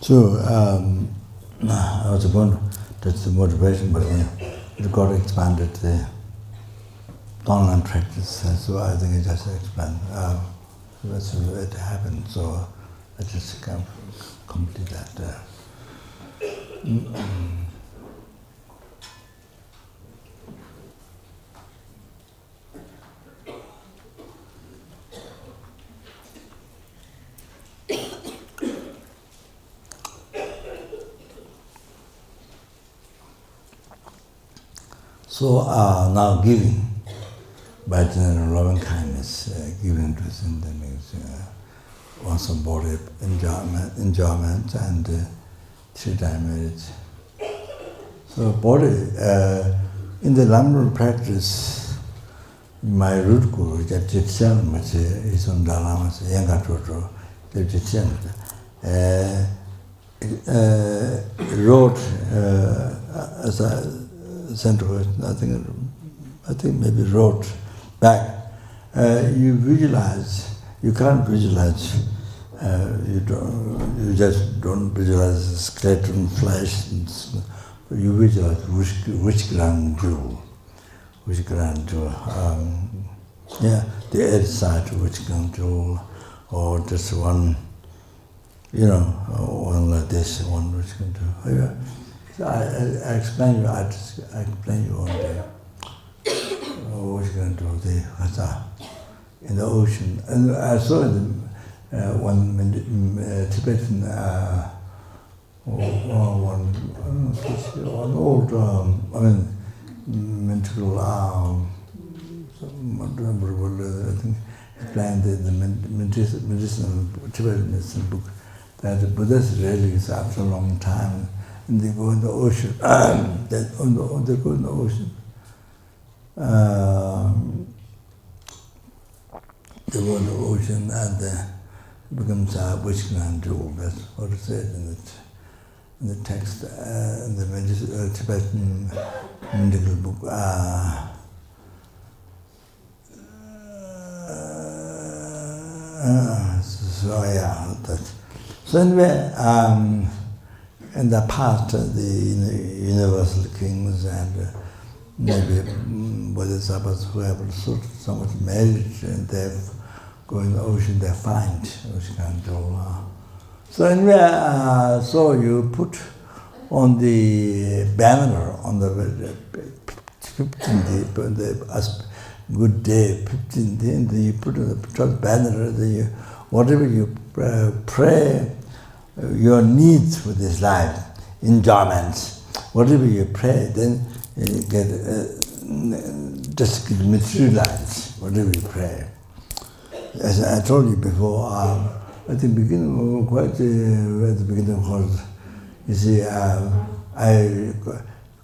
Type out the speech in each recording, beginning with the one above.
So I was going to touch the motivation, but it got expanded the tonglen practice, so I think it just explained. That's the way it happened, so I just can complete that. So now giving by general loving kindness, giving to sentient means also body enjoyment and three-time marriage. So body, in the Lamdor practice, my root guru, Jitsen, which is on Dalamas, Yangatoro, Jitsen, wrote as a center, I think maybe wrote back. You visualize. You can't visualize. You just don't visualize skeleton, flesh. You visualize which grand jewel, yeah, the edge side of which grand jewel, or just one, one like this, one which grand jewel. Yeah. So I explain you. I explain you one day. What you going to do? The Hasa in the ocean, and I saw one Tibetan one old mythical I think he planned the medicinal Tibetan medicine book that the Buddhist relics after a long time. And they go in the ocean. They go in the ocean. They go in the ocean and it becomes a witch grand jewel. That's what it said in the text, in the Tibetan medical book. So yeah, that. So anyway. In the past, the universal kings and maybe bodhisattvas who have so much merit, and they go in the ocean, they find ocean control. So anyway, so you put on the banner on the 15th, the good day, 15th, you put on the banner, whatever you pray, your needs for this life, enjoyments, whatever you pray, then you get just materialize whatever you pray. As I told you before, at the beginning, at the beginning of course, you see, I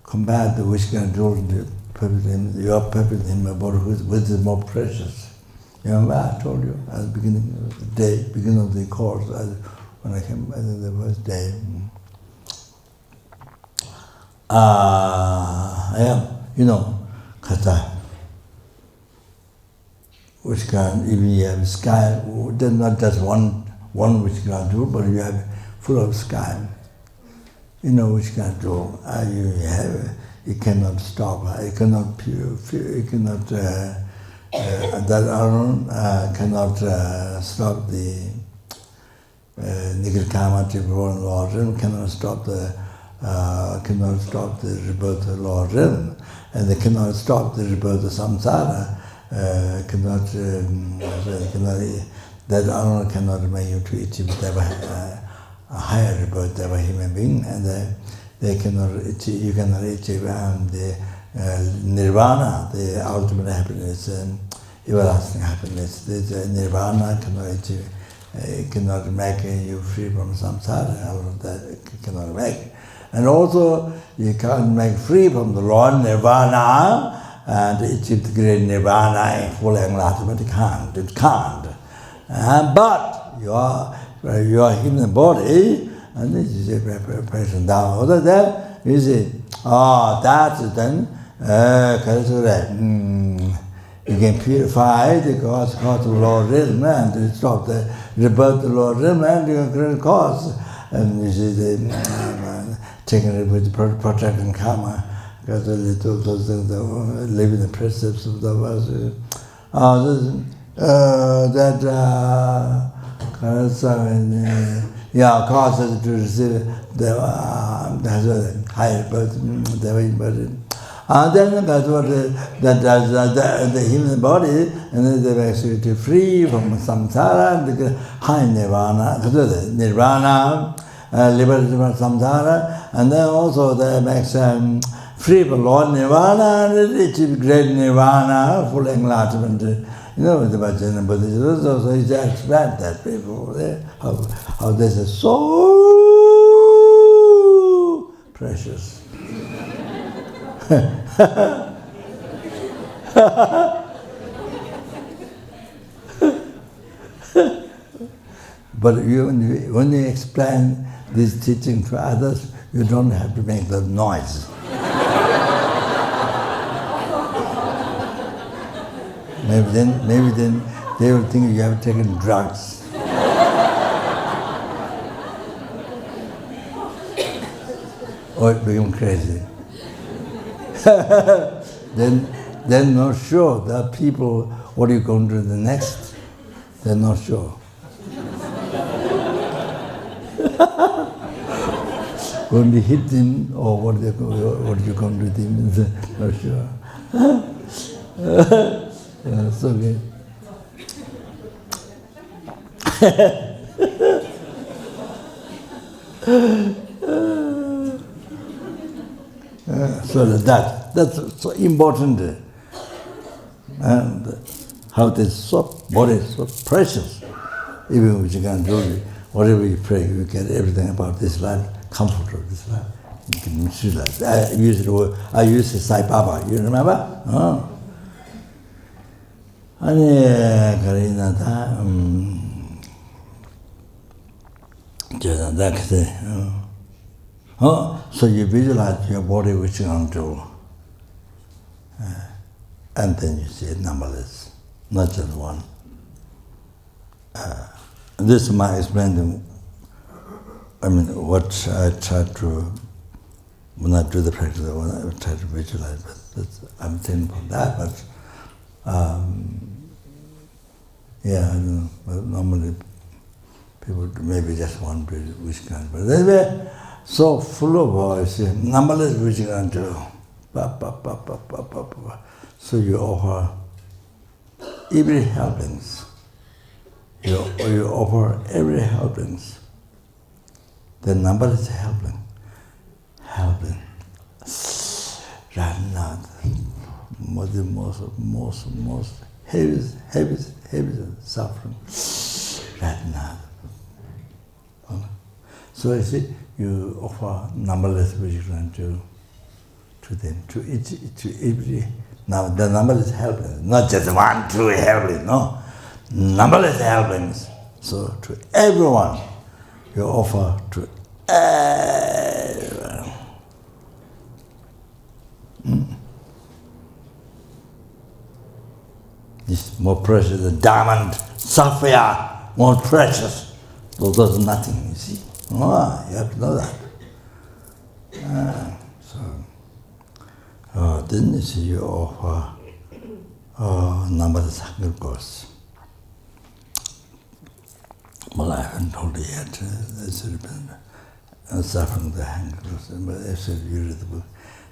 compared the wish and told your purpose in my body, which is more precious. You remember I told you at the beginning of the day, beginning of the course. When I came, I think the first day, I am, kata, which can, even you have sky, there's not just one which can do, but you have full of sky, which can do, you cannot stop, you cannot purify, you cannot, that Arun cannot stop the Nikil Kama Tribhuvan Lord Realm, cannot stop the rebirth of Lord Realm, and they cannot stop the rebirth of Samsara. That honor cannot make you to achieve a higher rebirth of a human being, and they cannot achieve. You cannot achieve the nirvana, the ultimate happiness, everlasting happiness. The nirvana cannot achieve. It cannot make you free from samsara, all of that it cannot make. And also, you can't make free from the Lord Nirvana and achieve the great Nirvana in full enlightenment. It can't. But your human body, and this is a preparation down over there, you see, that's then, you can purify the cause of the Lord Realm and stop the rebirth of the Lord Realm and you can cause and you see the taking it with protecting karma, because those things that live in the precepts of the verse. Causes to receive the higher birth, and then that's what the human body, and then they're actually free from samsara, the high nirvana, nirvana, liberty from samsara, and then also they make free from Lord Nirvana, and achieve great Nirvana, full enlightenment. You know, the Bhajan and Bodhichitta, so he just explained that people there, how this is so precious. But when you explain this teaching to others, you don't have to make the noise. Maybe then they will think you have taken drugs. Or it become crazy. Then they're not sure. There are people, what are you going to do the next? They're not sure. Going to hit him, or what are you going to do with him? Not sure. It's okay. So that's so important. And how this body is so precious. Even if you can do it, whatever you pray, you get everything about this life, comfort of this life. You can visualize. I use the Sai Baba, you remember? Oh. So you visualize your body which you want to, and then you see numberless, not just one. This is my explanation. I mean, what I try to, when I do the practice, when I try to visualize, but I'm thinking about that, but yeah, I don't know. But normally people maybe just one which kind, but they were so full of voice, numberless which you can do. So you offer every helpings. You offer every helpings. The numberless helping. Most heaviest suffering. So you see, you offer numberless vigilance to them, to every. Now the numberless helpings, not just one, two helpings, no. Numberless helpings. So to everyone, you offer to everyone. It's more precious than diamond, sapphire, more precious. Those are nothing, you see. Oh, you have to know that. Then you see you offer numberless hunger course. Well, I haven't told you yet. Suffering the hunger course, but actually you read the book.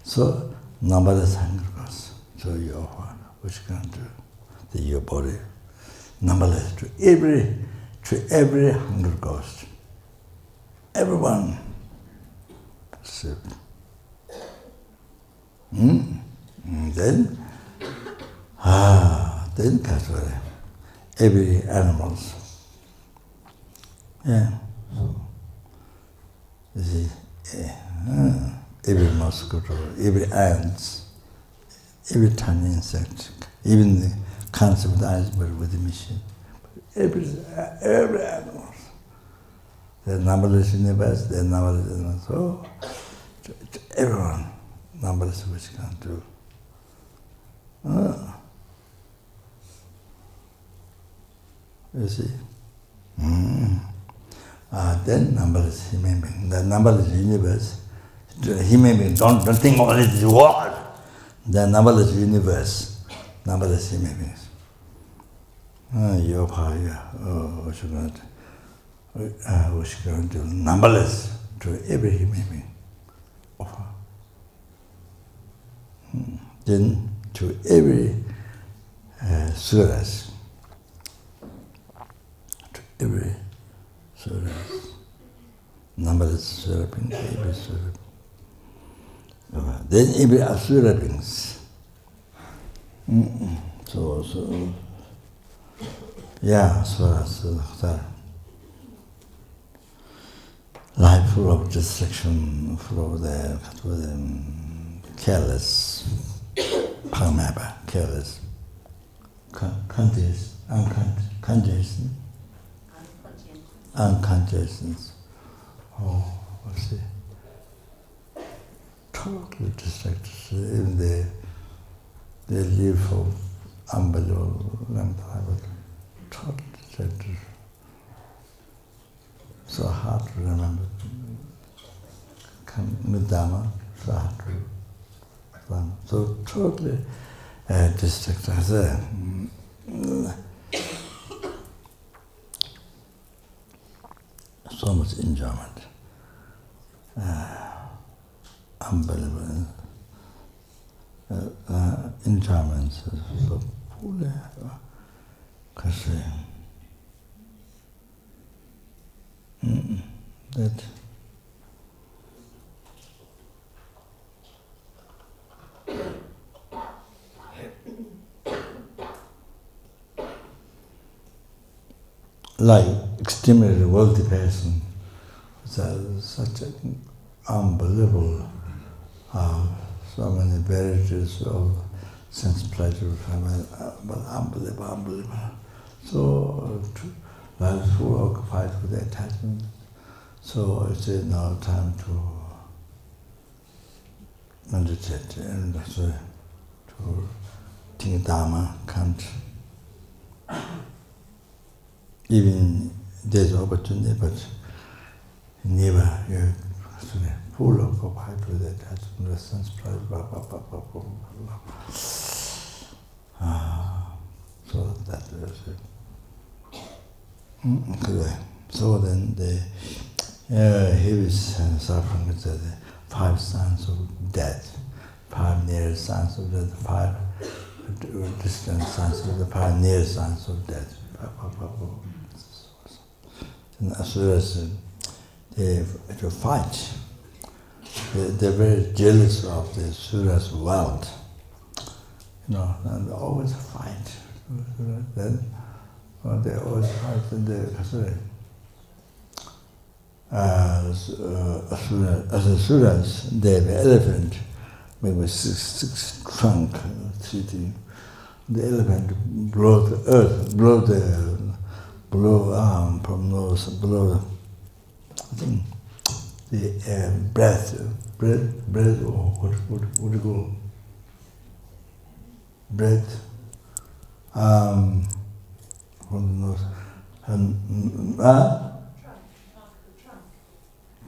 So, numberless hunger course. So you offer, which you can do. Your body, numberless to every hunger ghost. Everyone. So, then casually, every animals. Yeah. So, you see, every mosquito, every ants, every tiny insect, even the concept of the iceberg with the machine. Every animal. There are numberless universe, there are numberless animals. So, to everyone, numberless which can do. You see? then numberless human being. The numberless universe, human being, don't think only this world. The numberless universe, numberless human beings. We should go to numberless to every human being. Offer. Then to every suras, to every suras, numberless sura beings, every sura. Then every asura beings. So, yeah, suras, life full of distraction, full of the careless, paramaba, careless, conscious, unconsciousness. Oh, what's it? Totally distracted. Even they live for unbelievable long time, but totally distracted. So hard to remember. Dhamma, so hard to remember. So totally distracted. So much enjoyment. Unbelievable enjoyment. So fully. That like extremely wealthy person, such an unbelievable, so many varieties of sense pleasure, but unbelievable. So life is full occupied with attachment. So it's now time to meditate and to think Dharma, can't. Even there's opportunity, but never you're full occupied with attachment, the sense pleasure, so that is it. So then he was suffering with the 5 signs of death, 5 near signs of death, 5 distant signs of the 5 near signs of death. And asuras, they fight. They're very jealous of the asuras' wealth, and they always fight. Then they always fight in the asura. Asuras, they have an elephant, maybe six trunk sitting. The elephant blow the earth, blow arm from nose, blow the breath, or what do you call breath, from the nose, and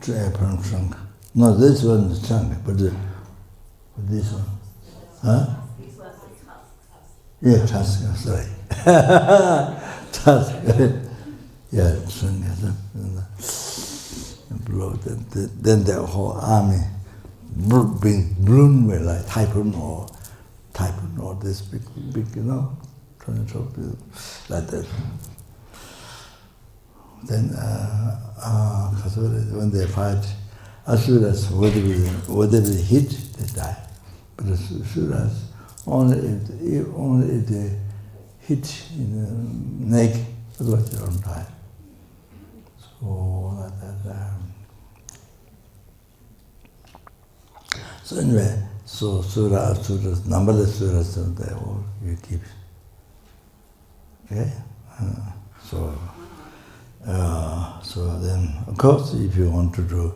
trunk. No, this one is trunk, but this one, Yeah, tusk, sorry. Tusk. Yeah, trunk. Blow. Then the whole army being blown with like typhoon or this big, tornado like that. Then when they fight, asuras, whether they hit, they die. But asuras, only if they hit in the neck, otherwise they don't die. So like that. So anyway, so asuras, numberless suras, they all you keep. Okay, so then, of course, if you want to do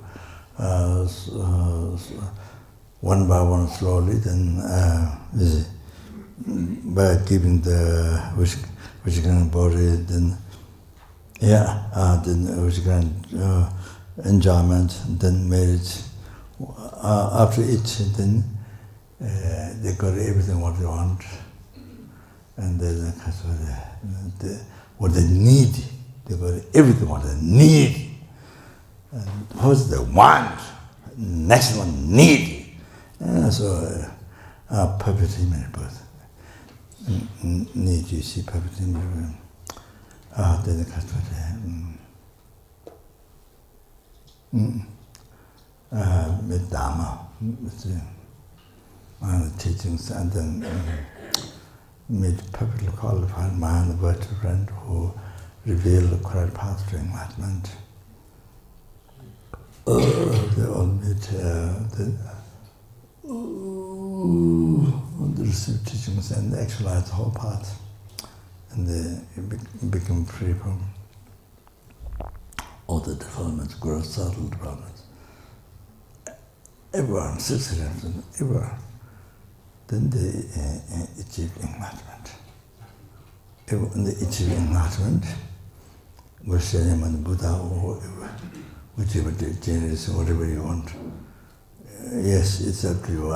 one by one slowly, then by keeping the Vishikana body, then Then it was grand enjoyment, then marriage. After it, then they got everything what they want, and then what they need. They got everything what they need. And first they want, next one need. Perfect image birth. Need, you see, perfect image. Then the with Dharma, with the teachings, and then made perfectly qualified mind, the virtual friend who revealed the correct path to enlightenment. They all made they received teachings and actualized the whole path, and they become free from all the developments, gross, subtle developments. Everyone, citizens, everyone. Then they achieve enlightenment. When they achieve enlightenment, Vishayam and Buddha or whatever, whichever genus, whatever you want. Yes, it's up to you.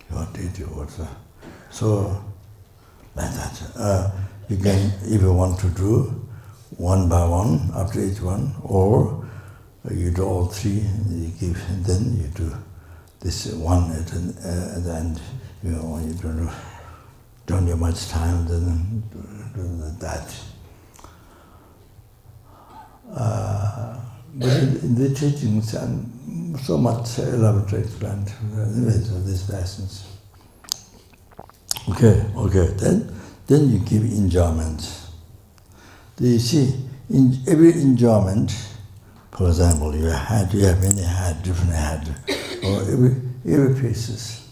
Your duty also. So, like that. You can, if you want to do one by one after each one, or you do all three, you give, and then you do this one at the end. You don't have much time, then do that. But in the teachings, and so much elaborate explained of these lessons. Okay. Then you give enjoyment. You see, in every enjoyment, for example, you have many had, different had, or every pieces,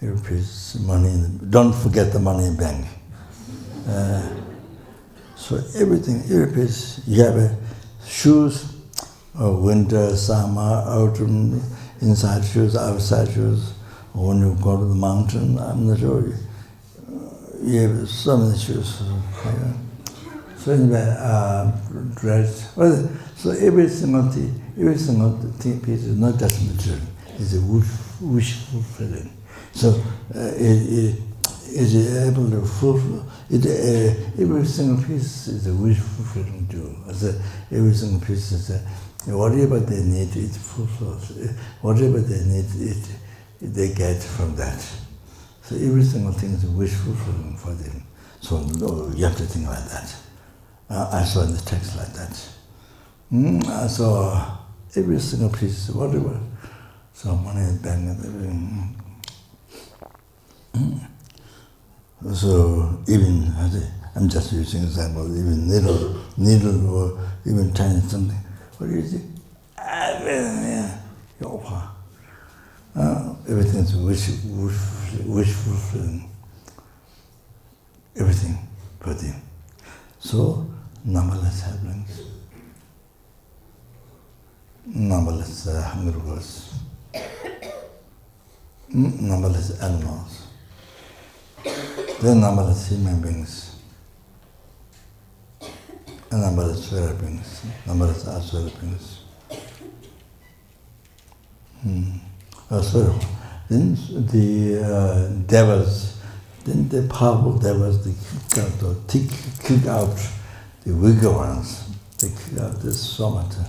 every piece money. Don't forget the money in bank. So everything, every piece, you have shoes, winter, summer, autumn, inside shoes, outside shoes. Or when you go to the mountain, I'm not sure, you have so many shoes. So anyway, dress. Well, so every single thing piece is not just material, it's a wish fulfilling. So it is able to fulfill it. Every single piece is a wish fulfilling jewel. Every single piece is whatever they need, it fulfills. Whatever they need, they get from that. So every single thing is a wish fulfilling for them. So you have to think like that. I saw in the text like that. So every single piece, whatever. So money in bank and everything. So even, I'm just using example, even needle or even tiny something. What do you see? Everything is wish fulfilling. Everything for them. So numberless happenings, numberless hunger ghosts, numberless animals, then numberless human beings, and numberless spirit beings, numberless asura beings. Then the devils, then the powerful devils, they kick out the weaker ones. They kick out the somata.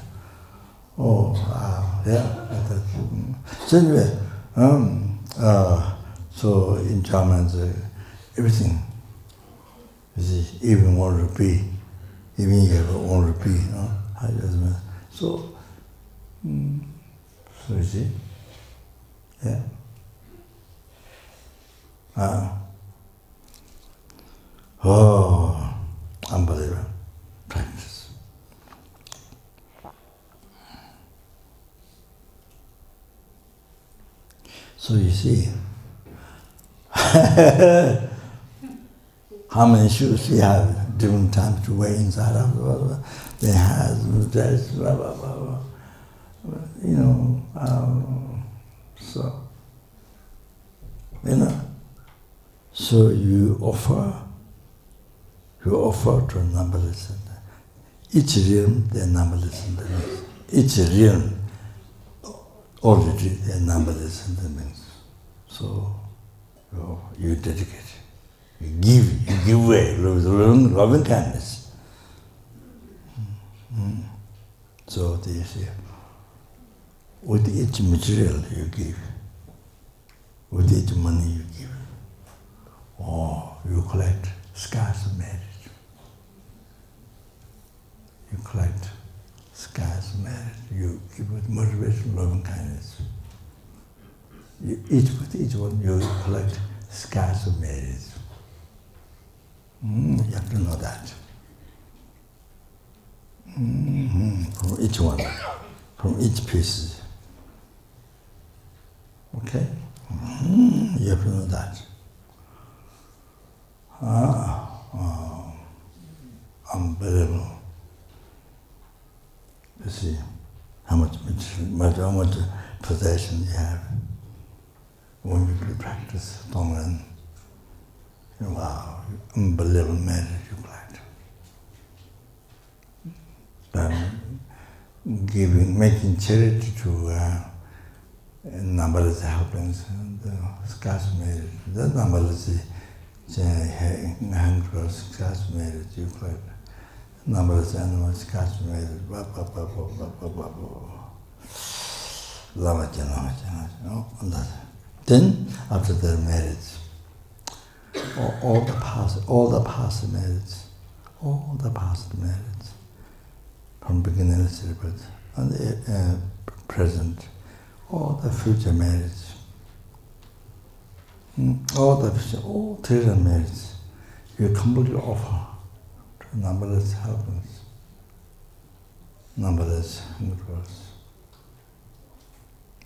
So anyway, so in German, everything. You see, even 1 rupee, even you have 1 rupee, So you see, unbelievable practice. So you see, how many shoes you have, different times to wear inside of the hands, dress, blah, blah, blah, blah. So you offer you offer to numberless. Each realm, they are numberless in the means. Each realm, already they are numberless in the means. So, you dedicate. You give away with loving kindness. So, they say, with each material you give, with each money you give, you collect scars of merit. You collect scars of merit. You give with motivation, loving kindness. With each one you collect scars of merit. You have to know that. From each one, from each piece. Okay? You have to know that. Unbelievable. You see how much possession you have when you practice tonglen. Wow, unbelievable merit you collect. Then making charity to numberless helplings, the scarce merit, the numberless handcross, scarce merit you collect. Numberless animals, scarce merit, Then, after their marriage, all the past merits, from beginningless rebirth, and the present, all the future merits, all future merits, you completely offer to numberless helplings, numberless universe,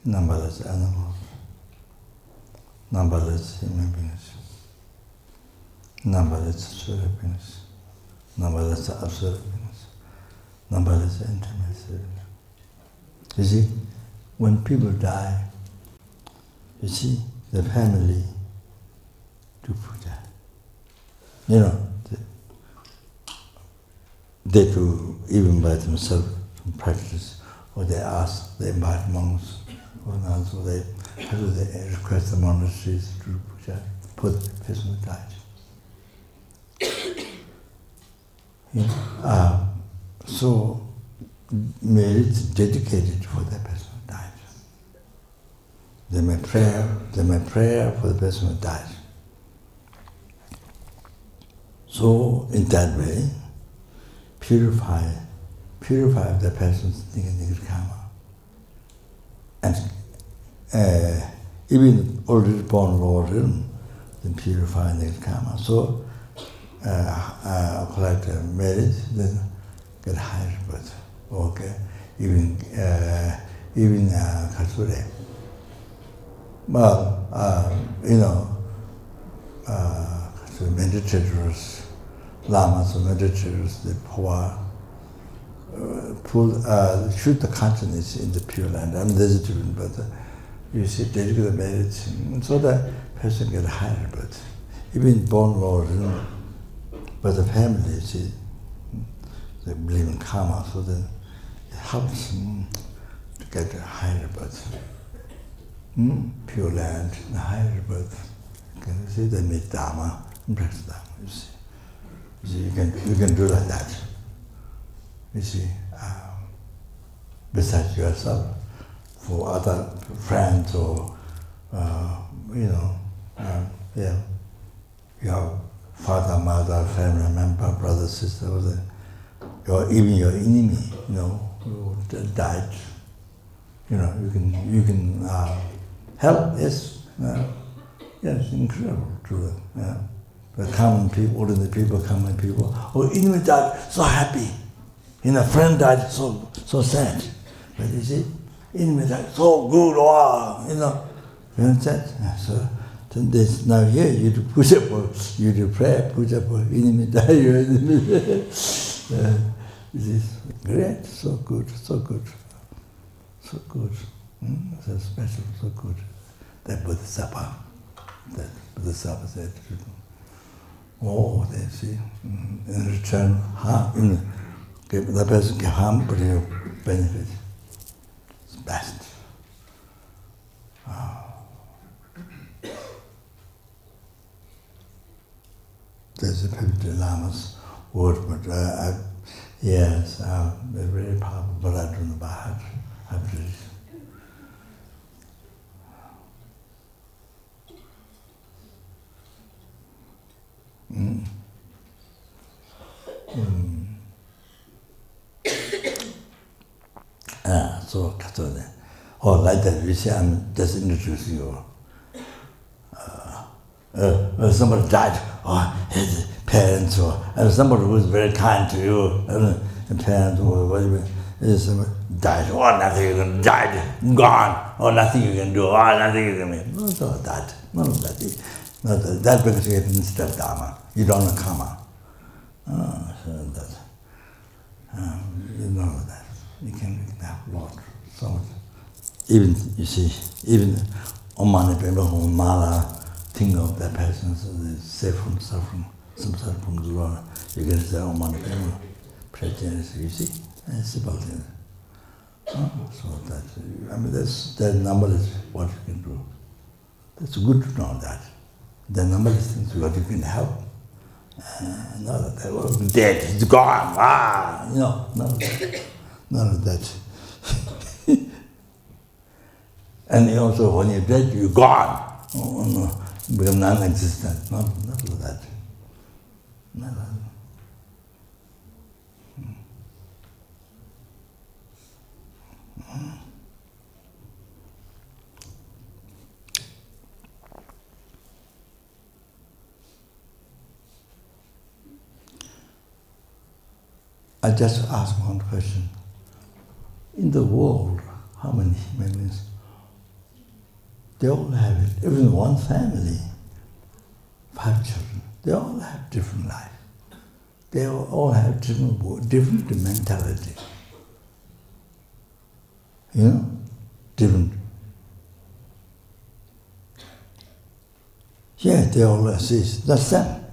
numberless animals, numberless human beings, numberless spirit beings, numberless absolute beings, numberless intimacy. You see, when people die, you see, the family do puja. You know, they do even by themselves practice, or they ask, they invite monks, or nuns, or they request the monasteries to do puja for the person who died. So, merits dedicated for the person who died. They may pray for the person who died. So, in that way, purify the person's negative karma. And even already born Lord, then purify negative karma. So, collect merit, then get higher birth. Okay, even Katsure. But meditators, lamas or meditators, they shoot the consciousness in the pure land. I'm vegetarian, but you see, dedicate the merits, so that person get higher birth. Even born Lord, but the family, you see, they believe in karma, so then it helps to get a higher birth. Pure land, the higher birth. You see, they meet Dharma, practice Dharma, you see. You can do like that. You see, besides yourself, for other friends or, your father, mother, family member, brother, sister, or even your enemy, who died. You can help. Yes, yes, incredible, true. Yeah. The common people, ordinary people, common people. Oh, enemy died, so happy. Friend died, so sad. But you see, enemy died, so good. Wow, you understand? So now here you do puja for, you do prayer, puja for enemy die, your enemy. This is great, so good, so good, so good. So special, so good. That Bodhisattva said, oh, they see, in return, harm, the person can harm, but you benefit. It's best. There's a Pipti Lama's word, but yes, they're very powerful, but I don't know about how to read. So, like that, we say, I'm just introducing you. Somebody died, or his parents, or somebody who was very kind to you, and parents, or whatever, somebody died, nothing you can, died, gone, nothing you can do, nothing you can make. Not all that, none of that. Not that because you haven't stepped Dharma, you don't know karma. So that, you know that. You can have a lot. So even, you see, even Omani people, Mala, think of that person, so they safe from suffering, some suffering from the Lord. You can say Omani people, prejudice, you see, it's about it. So that, that number is what you can do. It's good to know that. The number is things what you can help. Not that was dead, it's gone, no, none of that. None of that. And also when you're dead, you're gone. You become non-existent. Not of that. None of that. I just ask one question. In the world, how many human beings? They all have it. Even one family, 5 children, they all have different life. They all have different mentality. Different. Yeah, they all assist. That's them.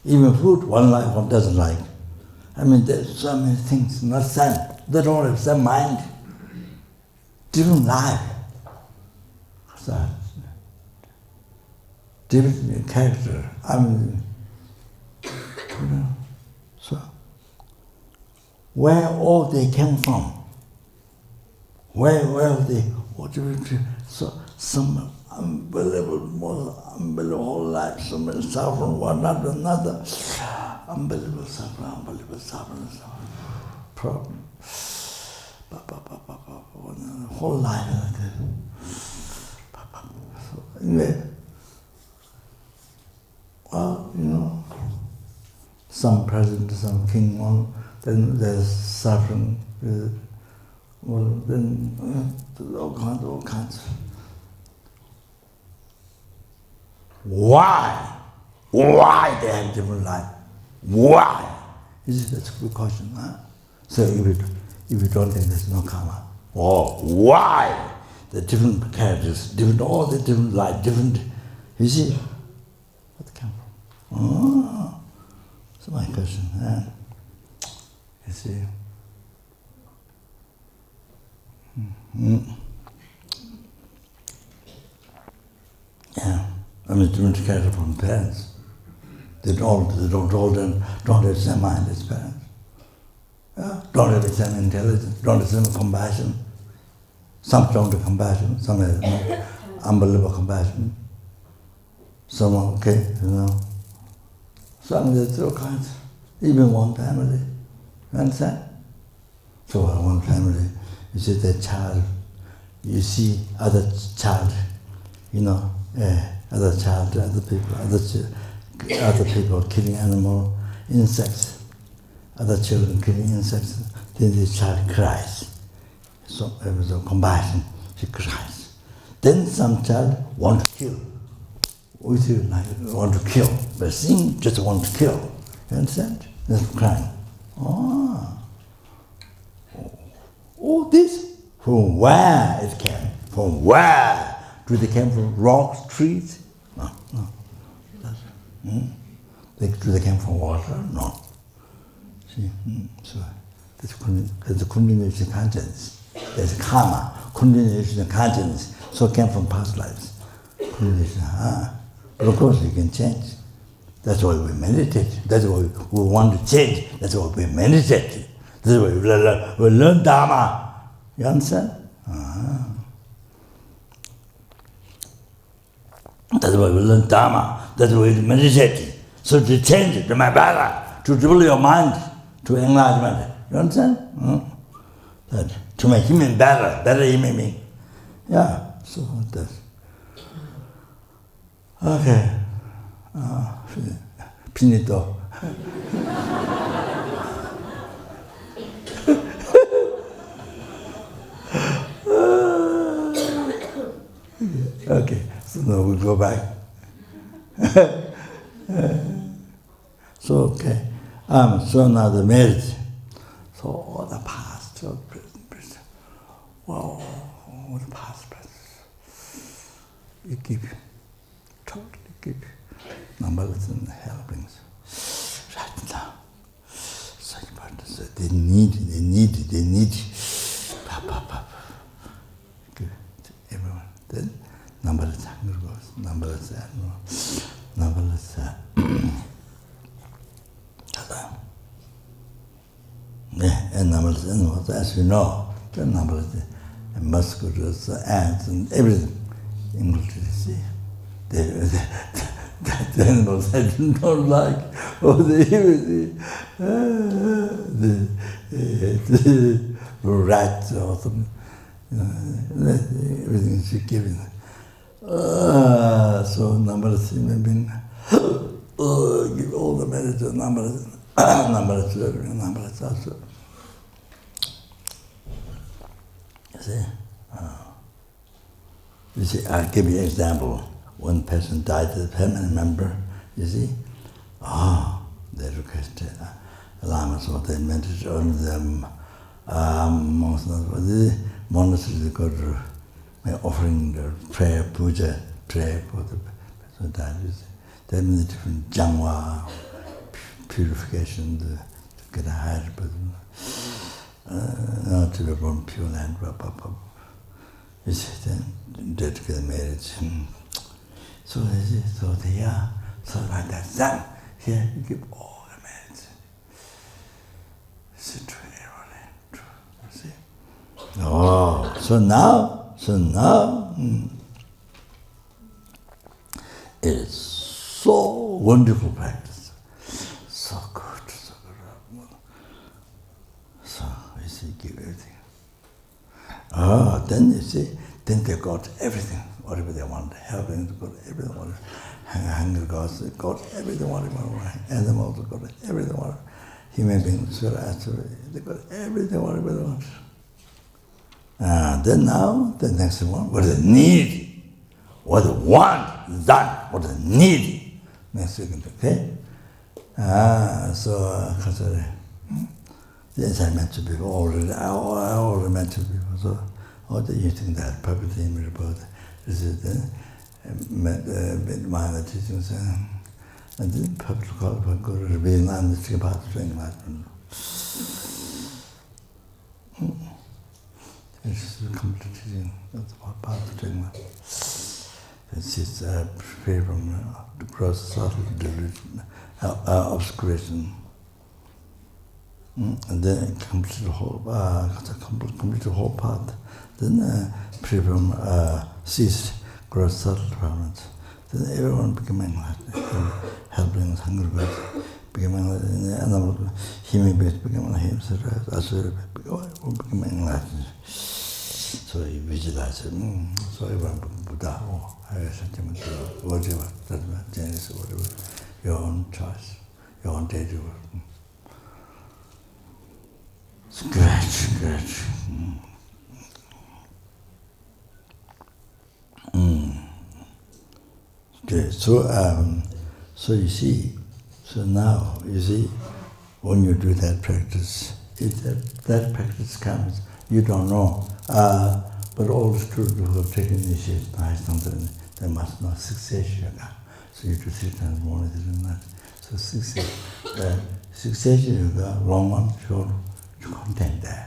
Even food, one like, one doesn't like. There's so many things, not same. They don't have same mind. Different life. So, different character. So, where all they came from? Where they, so some unbelievable life, so many suffering, one after another. Unbelievable suffering, problem. Whole life like that. So anyway, some president, some king, then there's suffering, then all kinds. Why? Why they have different life? Why? That's a good question. So if you don't think there's no karma, why? The different characters, all the different life, different. You see, where they come from? That's my question. You see. Yeah, different character from parents. They don't have the same mind as parents. Don't have the same intelligence, don't have the same compassion. Some don't have compassion, some have unbelievable compassion. Some are okay, Some there's all kinds. Even one family. You understand? So one family, you see the child, you see other child, other child, other people killing animal, insects, other children killing insects, then the child cries. So there was a compassion, she cries. Then some child want to kill. We see like want to kill, but seeing just want to kill. You understand? That's crying. All this, from where it came? From where? Do they come from rocks, trees? No. Do they come from water? No. See? So that's the continuation consciousness. There's karma, continuation of consciousness. So it came from past lives. Continuation, But of course you can change. That's why we meditate. That's why we want to change. That's why we meditate. That's why we learn Dharma. You understand? That's why we learn Dharma. That's why we meditate. So to change it, to my better, to develop your mind to enlightenment. You understand? That, to make him better human being. Yeah, so that's. Okay. Finito. Okay, so now we go back. So, okay. So now the marriage. So all the past, so present. Wow, all the past, present. You keep, totally keep. Numberless and helpings. Right now. Such partners, they need. Give to everyone. Then numberless hunger goes, numberless animal, numberless and numberless animals, as you know, the numberless musculars, ants, and everything. English, see. The animals I don't like, or the rats or something, everything is given. So numberless human beings, give all the merit to numberless also. You see, I'll give you an example. One person died as a permanent member, you see. They requested Lamas, what they mentioned on them, monks, the monastery, they got offering the prayer, puja, prayer for the person who died, you see. They have the different jangwa, purification, to get a higher person, to be born pure land, you see, then dedicate the marriage. So they are, so like that, son, here you give all the merits. It's true, you see. So now, it is so wonderful practice. So good. So you see, give everything. Then you see, then they got everything. Whatever they want, helping to got everything want, hunger gods, they got everything whatever they want, animals got everything whatever, human beings got they got everything whatever they want. Then now, the next one, what they need, what they want, done, what they need. Next second, okay? So, the enlightenment to people already meant to people, so all the eating that, public image about this is the minor teachings and then public call for good being on the path to enlightenment. It's the complete teaching of the path to enlightenment. It's free from the gross subtle delusion, obscuration. And then complete the whole path. Then free from ceased gross subtle developments. Then everyone became enlightened. Helping hunger gods became enlightened. Animal human beings became enlightened. Asura became enlightened. So you visualize it. So everyone Buddha or higher sentiment, whatever, doesn't matter, Genesis, whatever, your own choice, your own daily work. Scratch. Okay, so you see, so now you see, when you do that practice, that practice comes, you don't know, but all the students who have taken initiation, they must know 6 years yoga. So you do 3 times more than that. So 6 years, succession yoga, long one, short, content there.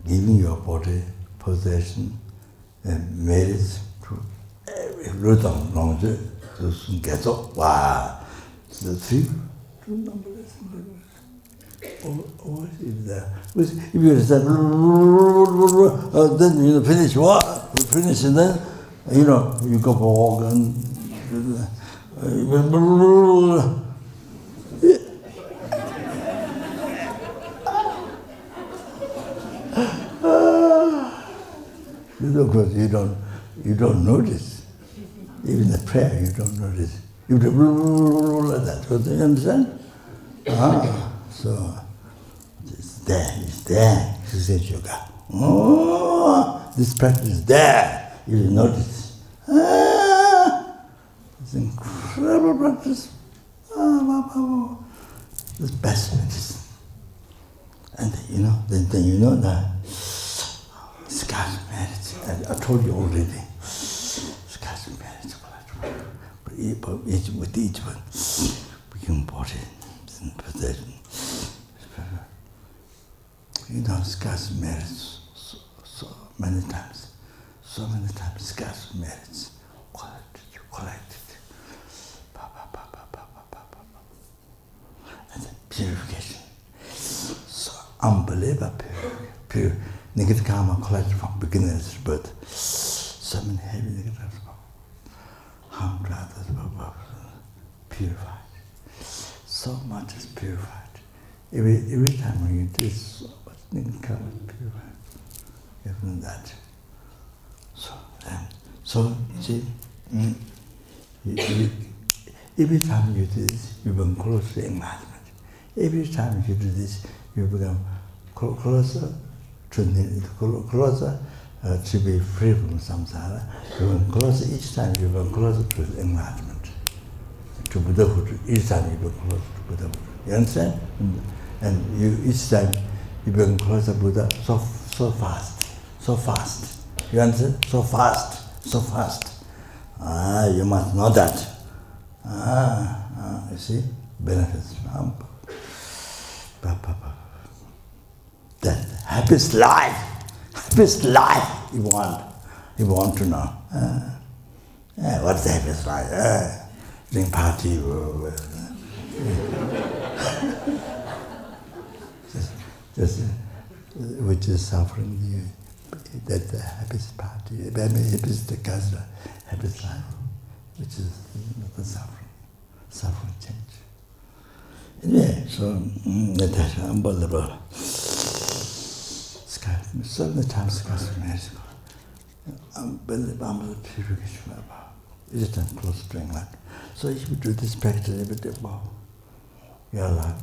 Giving your body, possession, and merits to every long to get up. Wow! The three, two numberless. What is that? If you say, then you finish what? You finish and then, you go for a walk and of course you don't notice. Even the prayer you don't notice. You do like that. You understand? So it's there. Success yoga. This practice is there. You will notice. It's incredible practice. It's best medicine. And then you know that scarce merit. I told you already. Scarce merit. But with each one, become body and possession. Scarce merits so many times, scarce merits collected. And then purification. So unbelievable pure. Negative karma collected from beginner's birth. So many heavy negative harm to others, purified. So much is purified. Every time when you do so much negative karma is purified. Even that. So see, every time you do this, you become closer to enlightenment. Every time you do this, you become closer to be free from samsara. You become closer each time. You become closer to enlightenment, to Buddhahood. Each time you become closer to Buddhahood. You understand? And each time you become closer to Buddha so fast. You understand? So fast. You must know that. You see? Benefits. That happiest life you want to know. What's the happiest life? Drink party. just which is suffering, that the happiest party, happiest kasra, happiest life, which is not the suffering change. Anyway, so that's unbelievable. So many times scarce magical. Unbelievable purification about. It's just close to enlightenment. So if you do this practice every day, your life,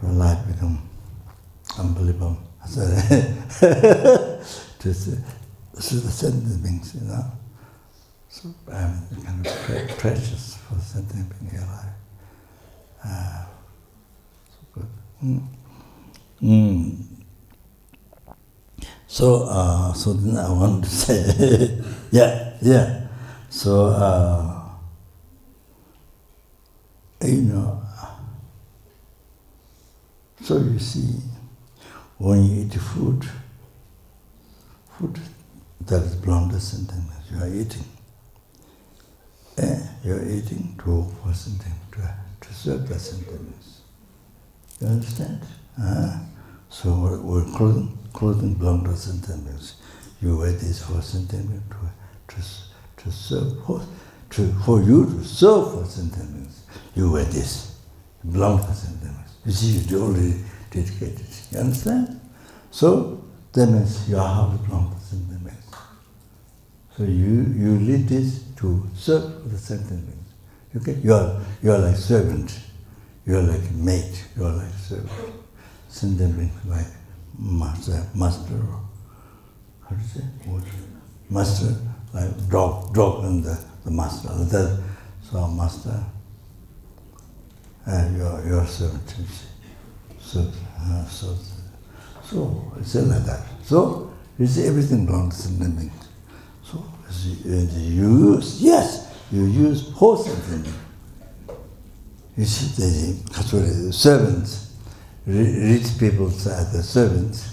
your life become unbelievable. So to see the sentient beings, So kind of precious for sentient being in your life. So good. So then I want to say, yeah. So so you see, when you eat food that is beyond the sentient, you are eating. You are eating for sentient, to serve the sentient. You understand? So we're clothing belong to sentient. You wear this for sentient to serve for you to serve for sentient. You wear this. It belongs to sentient. You see, you already dedicated. You understand? So that means your heart belongs to sentient. So you lead this to serve for the sentient. Okay? You are like servant. You are like mate. You are like servant. Sentient beings like master. How do you say? Master, like dog and the master. So master, and your servant. So it's like that. So you see, everything belongs to sentient beings. So you use for sentient beings. You see, the servants, rich people are the servants.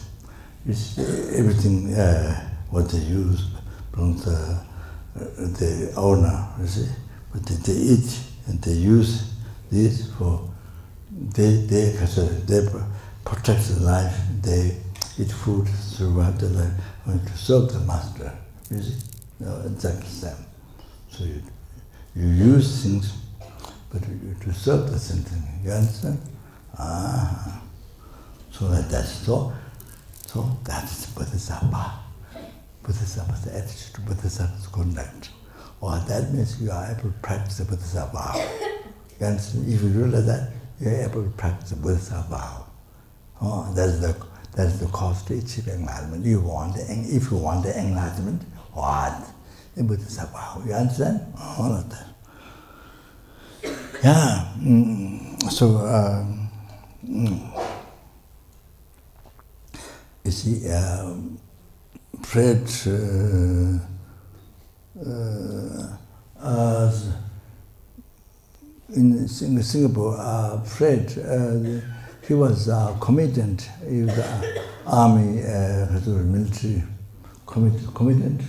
You see, everything what they use belongs to the owner. You see, but they eat and they use this for they protect the life. They eat food, survive the life, and to serve the master. You see, no, exactly the same. So you use things, but to serve the same thing. You understand? So so that's Bodhisattva. Bodhisattva's attitude, Bodhisattva's conduct. Or that means you are able to practice the Bodhisattva. You understand? If you do like that, you are able to practice the Bodhisattva. That's the cause to achieve enlightenment. If you want the enlightenment, what? The Bodhisattva. You understand? All of that. Yeah. So, you see, Fred in Singapore, Fred, he was a committant. He was army, military committant.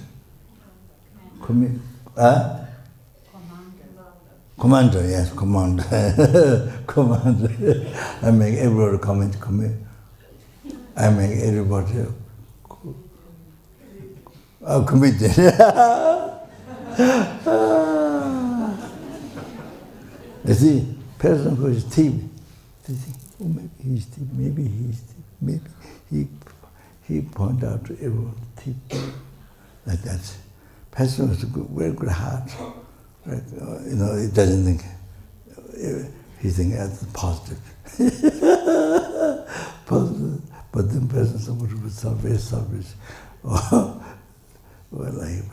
Commander, yes, commander. Commander. I make everybody commit. I make everybody committed. You see, person who is thief, you see, oh, maybe he's thief, maybe he's thief, maybe he point out to everyone thief, like that. Person has a very good heart, right? He doesn't think, he thinks as positive. Positive. But then person somebody was very selfish, or like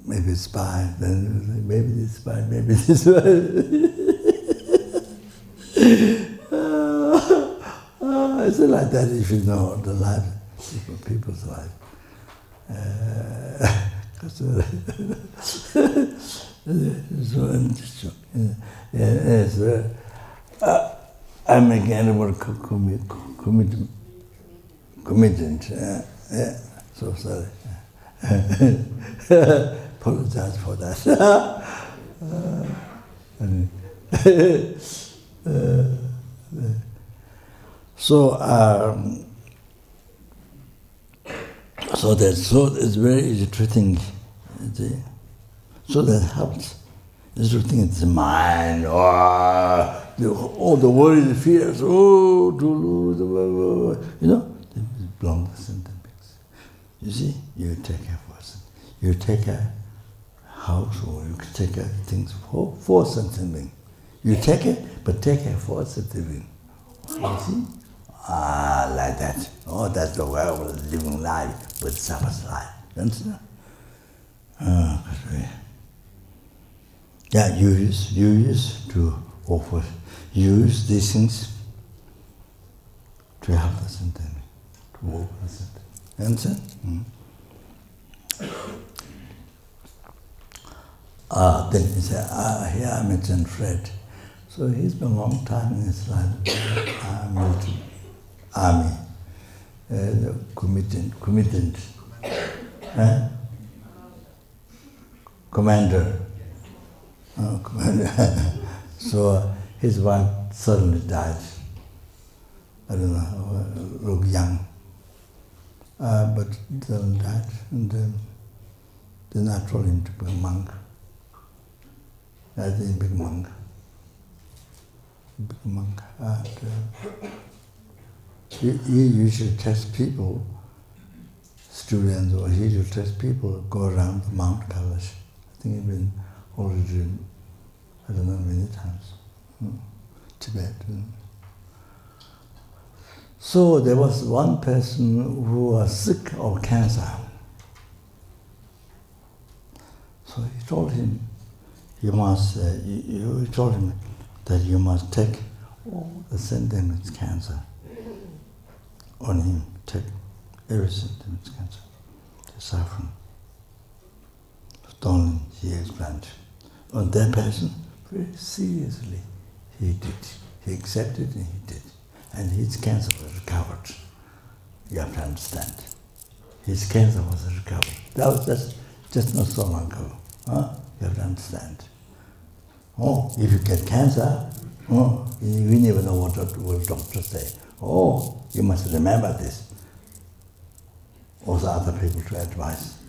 maybe spy, then maybe this spy, maybe this one. It's like that if you know the life, people's life. I make anyone committed. So sorry. Apologize for that. So it's very easy to think. So that helps. It's to think it's the mind, all the worries, the fears, to lose, it belongs to sentient beings. You see, you take care for us. You take a house or you take care of things for sentient beings. You take it, but take care for sentient beings. You see? Like that. Oh, that's the way of living life, with Sabbath life. You understand? Yeah, you use to offer, use these things to help the sentient, to work the sentient. You understand? Then he said, here I mentioned Fred. So he's been a long time in his life, military, army, committed, commander. So his wife suddenly died. I don't know, look young, but suddenly died. And then I told him to be a monk. I think big monk. Big monk. And, he usually takes people, students, or he usually takes people go around the Mount Kailash. I think he's been already, I don't know, many times. Tibet. So there was one person who was sick of cancer. So he told him, he told him that you must take all the sentient cancer on him, take every sentient cancer, the saffron, the tonglen, he explained. On that person, very seriously, he did. He accepted and he did. And his cancer was recovered. You have to understand. His cancer was recovered. That was just not so long ago. Huh? You have to understand. Oh, if you get cancer, oh, you never know what doctors say. Oh, you must remember this. Also other people to advise.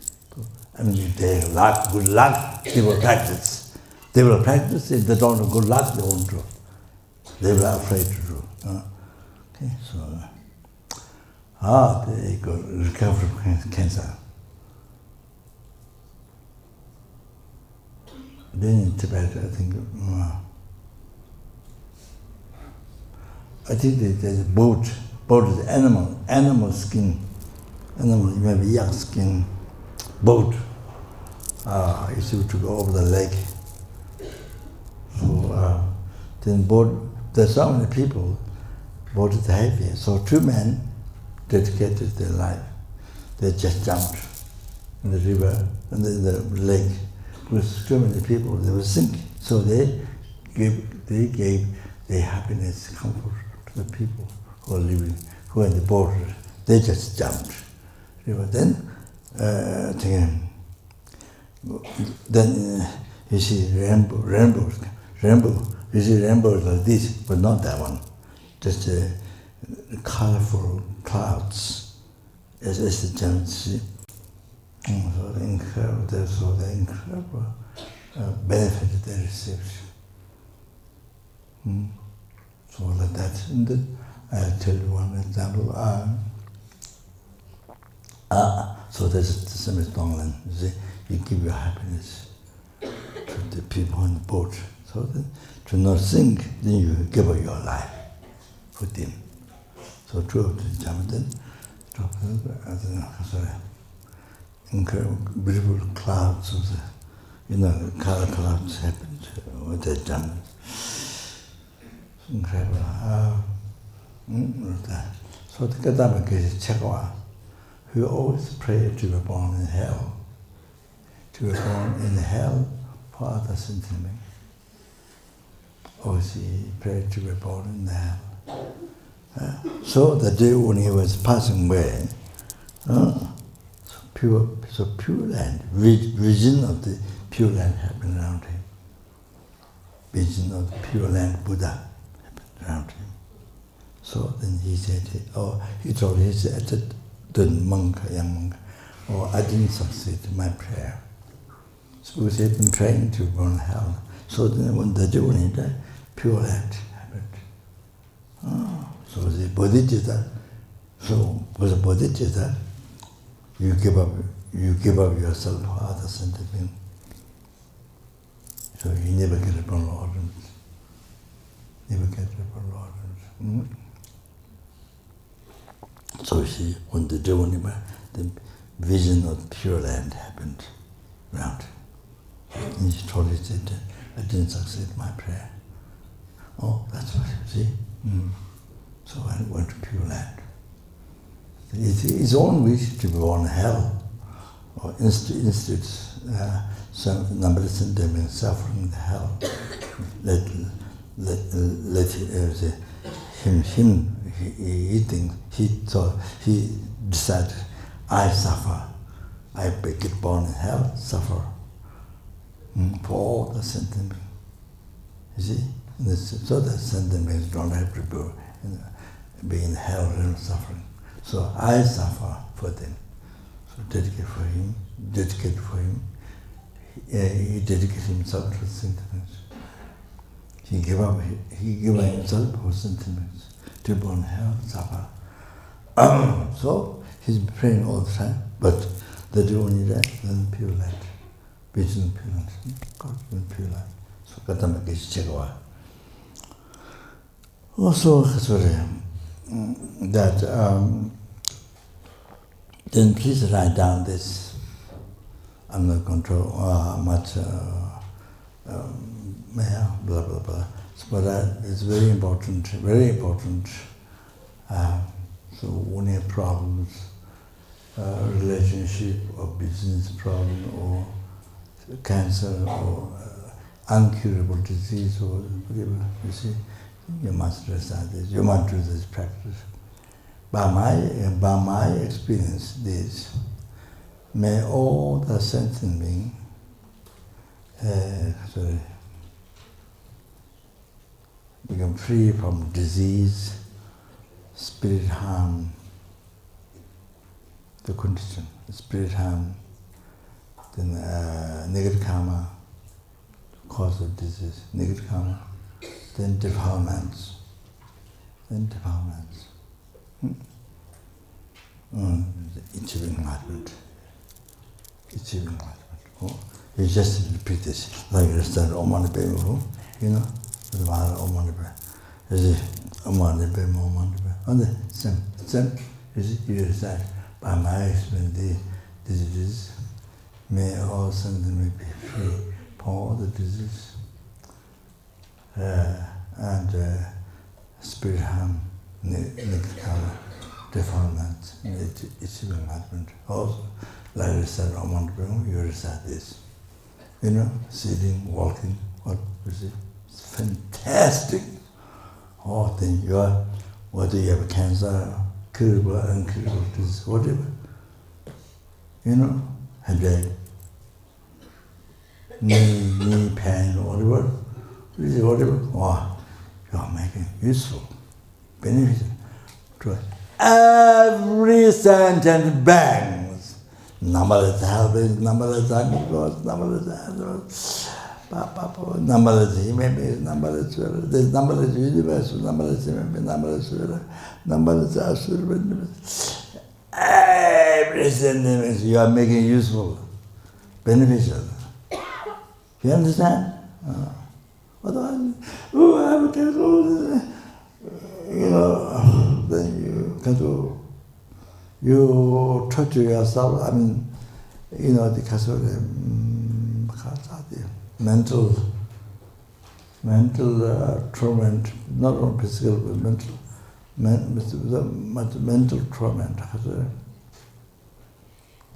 I mean, if they have luck, good luck, they will practice. They will practice. If they don't have good luck, they won't do. They were afraid to do. Okay, so they go recover from cancer. Then in Tibet, I think there's a boat. Boat is animal skin, maybe yak skin boat. Used to go over the lake. So then boat. There's so many people. Boat is heavy. So 2 men dedicated their life. They just jumped in the river and in the lake. With too many people, they will sink. So they gave their happiness, comfort to the people who are living, who are in the boat. They just jumped. Then you see rainbows. You see rainbows like this, but not that one. Just colorful clouds. As the giant see. So the incredible benefit they received. So like that. And then I'll tell you one example. So there's the same tonglen. You see, you give your happiness to the people on the boat. So then, to not sink, then you give up your life for them. So two of the Jamadan, incredible, beautiful clouds of the, color clouds happened with the Jamadan. Incredible. So the Kadama is Chakwa, who always prayed to be born in hell. To be born in hell for other sentient beings. Always he prayed to be born in the hell. So the day when he was passing away, so pure land, vision of the pure land happened around him. Vision of the pure land Buddha happened around him. So then he said, he told the monk, young monk, I didn't succeed in my prayer. So he had been praying to burn hell. So then when the day when he died, pure land happened. So the bodhichitta, so was a bodhichitta, you give up yourself for other sentient beings. So you never get upon ordinance. Never get upon ordinance. So you see, when the Devonima, the vision of pure land happened round. And he told us that I didn't succeed my prayer. Oh, that's what you see. So I went to pure land. It's his own wish to be born in hell, or institutes some numberless and suffering in the hell. Let him he thinks, he decided, I suffer, I get born in hell, suffer for all the sentient beings. You see, so that sentient beings don't have to be in hell and suffering. So I suffer for them. So dedicate for him. He dedicated himself to sentiments. He gave up himself for sentiments. To born in hell, suffer. So he's praying all the time, but the day when he died, then pure light. Vision of pure light. God will pure light. So Katama is Chekwa. Also, sorry, that then please write down this. I'm not going to much blah blah blah. But it's very important. So when you have problems, relationship or business problem or cancer or uncurable disease or whatever, you see, you must recite this, you must do this practice. By my experience, this, may all the sentient beings, become free from disease, spirit harm, the condition, spirit harm, then negative karma, cause of disease, negative karma, then defilements. Achieving enlightenment. Oh, you just repeat this, like you start Om Mani Padme Hum, you know, the Mara Om Mani Padme. You see, Om Mani Padme, Om Mani Padme. On the same, you see, you recite, by my experience, this disease, may all sentient be free from all the disease and spirit harm, negative karma, defilements, achieving enlightenment. Also, like you said, Om Mani Padme, you recite this. You know, sitting, walking, what you see, it's fantastic. Oh, then whether you have cancer, curable, uncurable disease, whatever. You know, headache, knee pain, whatever. Oh, you are making useful, beneficial to every sentient being. Numberless helpers, numberless animals, numberless human beings, numberless there's numberless universe, numberless human beings, numberless asura. Every sentence you are making useful, beneficial. You understand? Otherwise, I have to you know, then you can do. You torture yourself, I mean, you know, because of the mental torment, not only physical, but mental torment.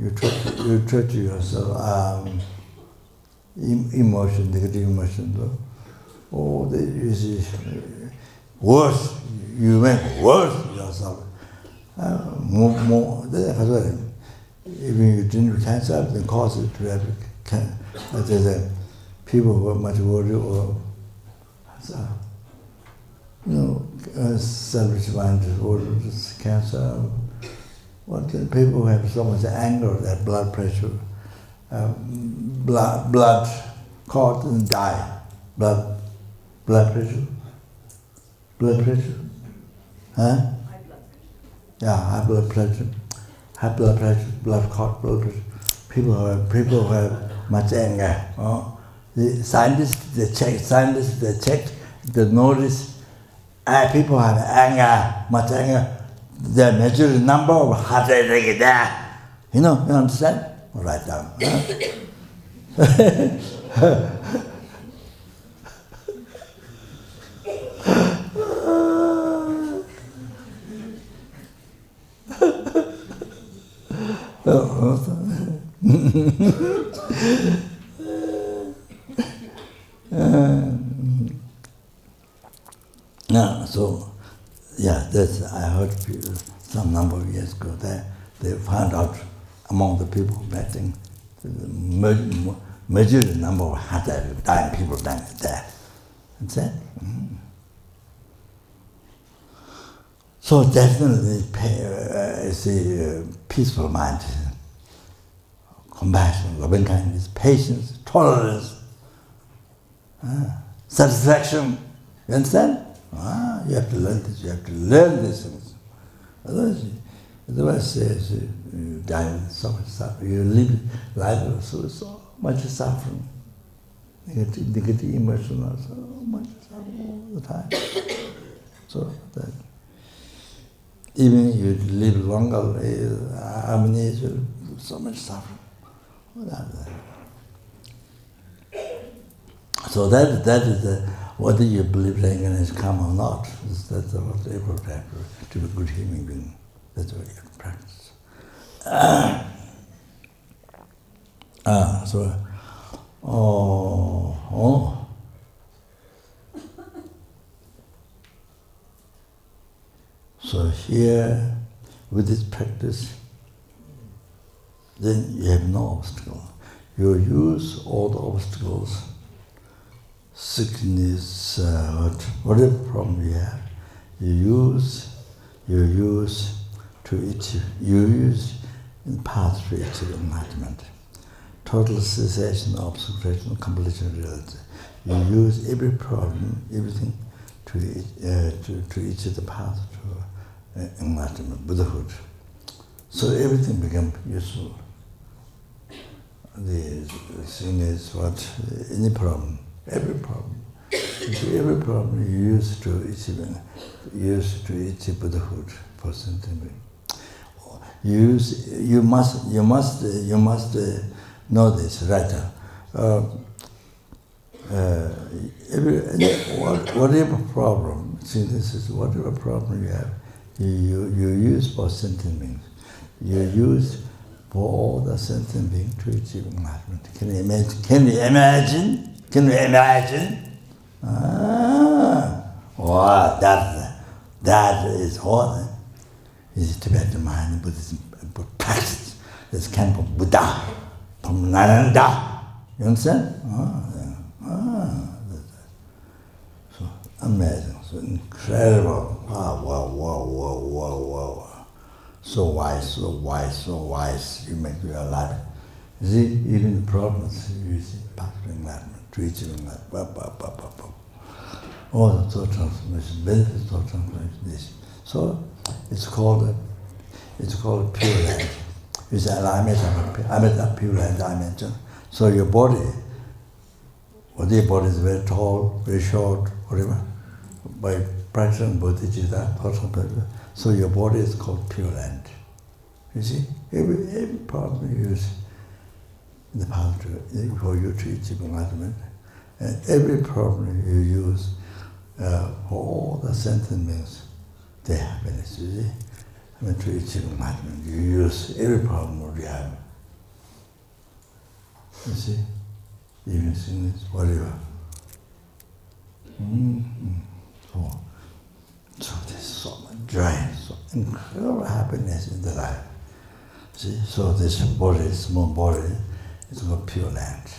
You torture yourself, emotion, negative emotion. Oh, you see, worse, you make worse yourself. More, even you didn't cancer, then cause it to have cancer. People who are much worried or, selfish minded or cancer. What people who have so much anger, that blood pressure, blood clot and die. Blood pressure, huh? Yeah, high blood pressure, blood clot, blood pressure. People who have much anger. The scientists they check, they notice people have anger, much anger. They measure the number of heart attack there. You understand? Write down. So, yeah, that's, I heard people, some number of years ago, they found out among the people betting the majority number of heart attack dying people dying there. That's it. So definitely, it's a peaceful mind, compassion, loving kindness, patience, tolerance, satisfaction. You understand? You have to learn this. You have to learn these things. Otherwise, you die with so much suffering. You live life with so much suffering, negative emotion, so much suffering all the time. So that even you live longer, how many years, so much suffering. So that is whether you believe reincarnation karma or not. That's what they practice to be a good human being. That's what you practice. So Oh. So here, with this practice, then you have no obstacle. You use all the obstacles, sickness, whatever problem you have, you use to achieve, you use in path to achieve enlightenment. Total cessation, obscuration, completion, reality. You use every problem, everything to achieve the path to enlightenment, Buddhahood. So everything becomes useful. The thing is what, any problem, every problem you use to achieve Buddhahood for something. You must know this, right? Whatever problem, whatever problem you have, you use for sentient beings. You use for all the sentient beings to achieve enlightenment. Can you imagine? Can you imagine? Wow, that is what is Tibetan mind, Buddhism practice. This came from Buddha, from Nanda. You understand? So amazing, so incredible. Wow. So wise, you make your life. You see, even the problems, you see, path to enlightenment, to achieve enlightenment. All the thought transformation, benefits of thought transformation. So it's called pure land. It's alignment of pure land dimension. So your body, whether your body is very tall, very short, whatever, by practicing bodhichitta, thought transformation, so your body is called pure land. You see, every problem you use in the path for you to achieve enlightenment, and every problem you use for all the sentient beings, their happiness, you see. To achieve enlightenment, you use every problem you have. You see, even sickness, whatever. So there's so much joy, so incredible happiness in the life. See, so this body, small body, is called pure land.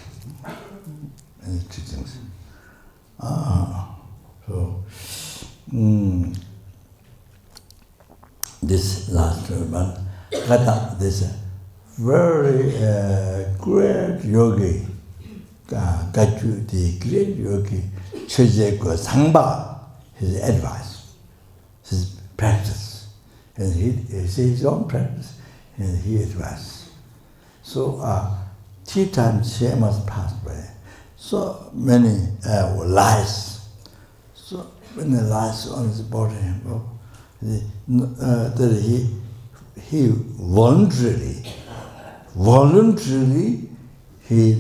And the teachings. This last one, this very great yogi, the great yogi, Chögyeko Sangpa, his advice, his practice, and his own practice, and he advised. So 3 times he must pass away. So many lies. So many lies on his body. That he voluntarily, he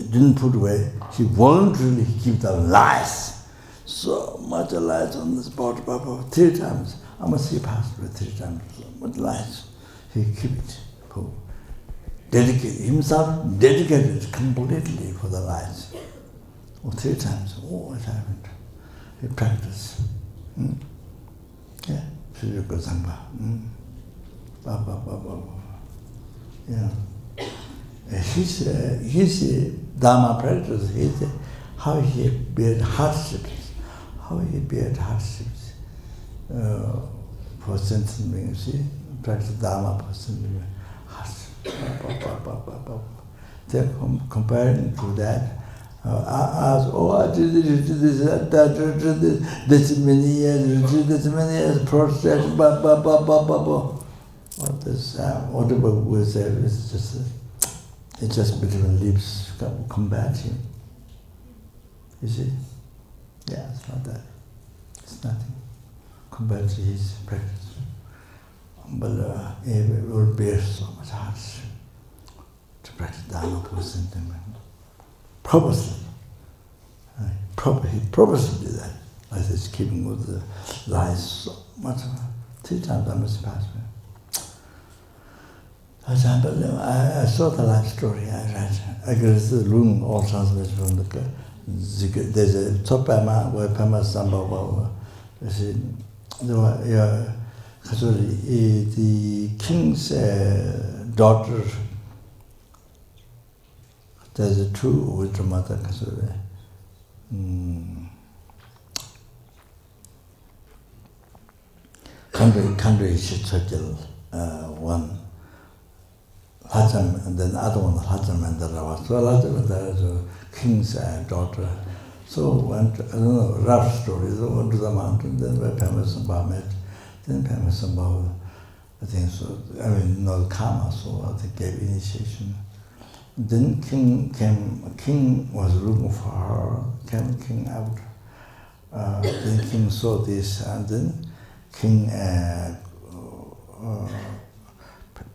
didn't put away. He voluntarily keep the lies. So much lies on this body. 3 times. I must see passed away 3 times. So much lies. He keep it. Dedicated completely for the lies. 3 times. What happened? He practiced. Yeah, Chögyeko Sangpa. Yeah. His Dharma practice, how he bear hardships. For sentient beings, see? Practice Dharma for sentient beings. Hardships. They're comparing to that. I did this many years, process, What this, whatever we say, it's just between lips combating. You see? Yeah, it's not that. It's nothing compared to his practice. But it will bear so much hardship to practice Dharma for sentiment. Purposely. He purposely did that. Like this, keeping with the lies so much. 3 times I must pass. For example, I saw the life story I read. I got the room all translated from the. There's a top Pama where Pama Samba. The king's daughter. There's a two with the mother. Country circle one. Hajam, and then the other one, Hajam and the Rawa. So Hajam and the king's daughter. So went, I don't know, rough story. So went to the mountain, then where Pema Samba met. Then Pema Samba, I think so, I mean, no karma, so they gave initiation. Then king was looking for her, came king out. Then king saw this, and then king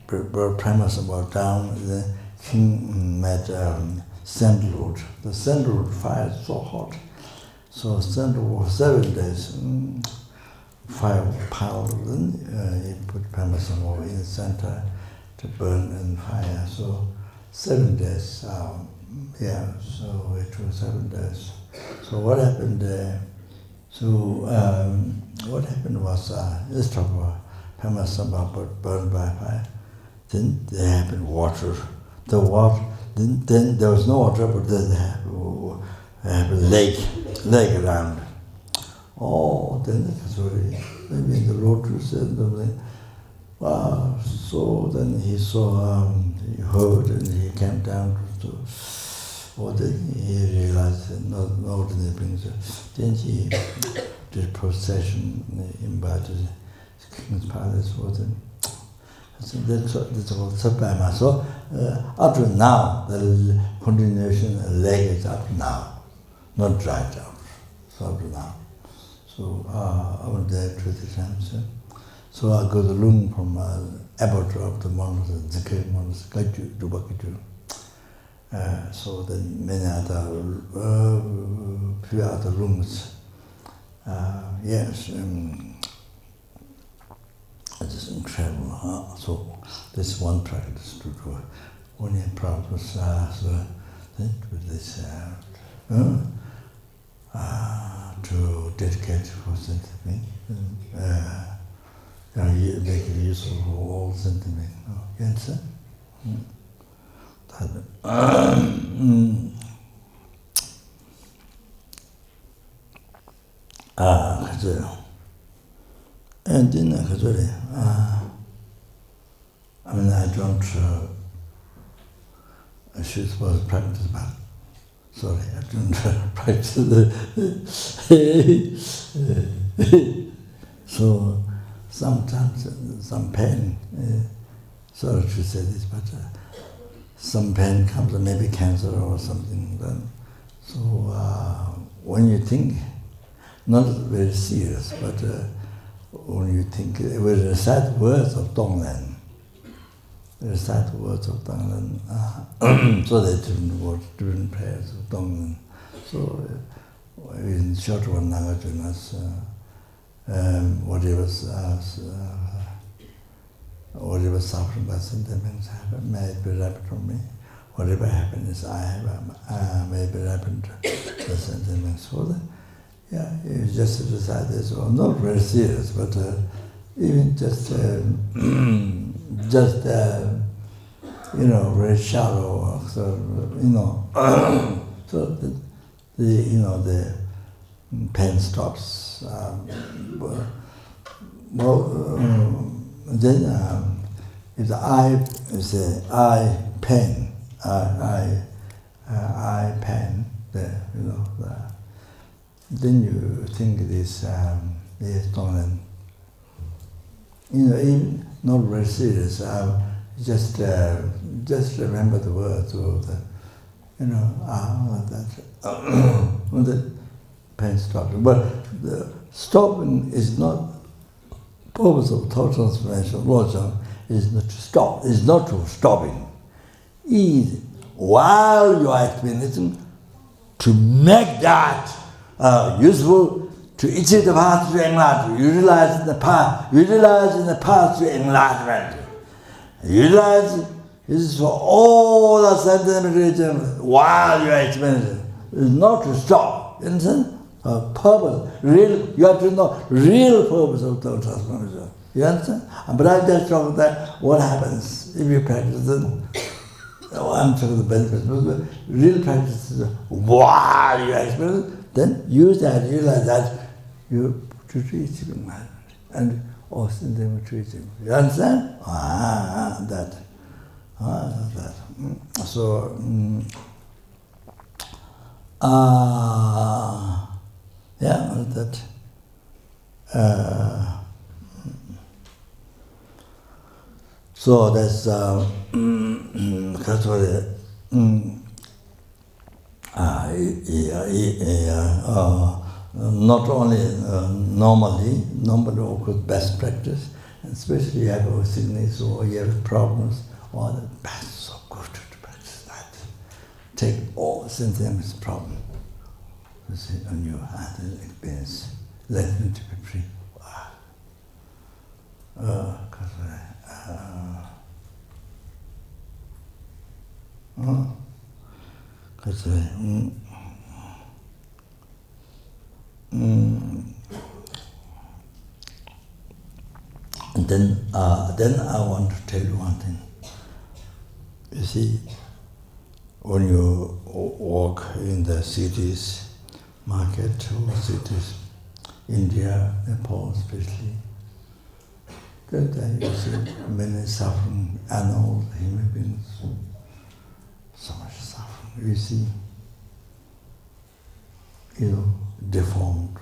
brought premise about down. The king met sandalwood. The sandalwood fire is so hot. So sandalwood for 7 days, fire piled. Then he put premise in the center to burn in fire. So 7 days. So it was 7 days. So what happened? What happened was instead of Pamasamba burned by fire, then there happened water. The water, then there was no water, but then there happened lake around. Oh, then the Kasuri, maybe in the road to something. Wow, so then he saw, he heard, and he came down to. Then he realized that no ordinary brings it. Then he did procession, invited the king's palace for them. So that's all Sabama. So up to now, the continuation leg is up to now, not dried out. So up to now. So I went there to the times. So I got the room from abbot of the monastery, Zikir monastery, Dubakiju. So then many other, few other rooms. Yes, it's incredible. So this one practice to do. Only practice with this to dedicate for sentiment. Make use of all sentiment. Yes, sir? And then I mean, I don't, I should suppose practice, but sorry, I don't practice. So sometimes some pain, sorry to say this, but some pain comes, maybe cancer or something. Then, so when you think, not very serious, but when you think, we recite words of tonglen. Recite words of tonglen. So they different words, different prayers of tonglen. So in short one, Nagajunas, whatever suffering by sentiments happen, may it be rapid from me. Whatever happiness I have, may be rapid to the sentiments. So that, yeah, you just decide this, well, not very serious, but even just very shallow. So so the pain stops. Then if the eye is the eye pain, eye pain, then you think this tonglen. Even not very serious. Just remember the words of the, when the pain stops. But the stopping is not. Purpose of thought transformation, Lordship, is not to stop. Is not to stopping. Is while you are experiencing, to make that useful to achieve the path to enlightenment. Utilize in the path to enlightenment. You realize this is for all the sentient creatures while you are experiencing. It's not to stop. You understand? Purpose, real, you have to know real purpose of total transformation. You understand? But I just talk that what happens if you practice it. I'm talking the benefits. But real practice is while you are experiencing, then use that, realize that you to reach enlightenment and also them to reach. You understand? That. So. Yeah, that. So that's not only normally of course best practice, and especially you have a sickness or you have problems, or the best so good to practice that. Take all symptoms problem. You see, on your hand experience, let them to be free. And then I want to tell you one thing. You see, when you walk in the cities, market or cities, India, Nepal especially, then you see many suffering animals, human beings, so much suffering. You see, deformed,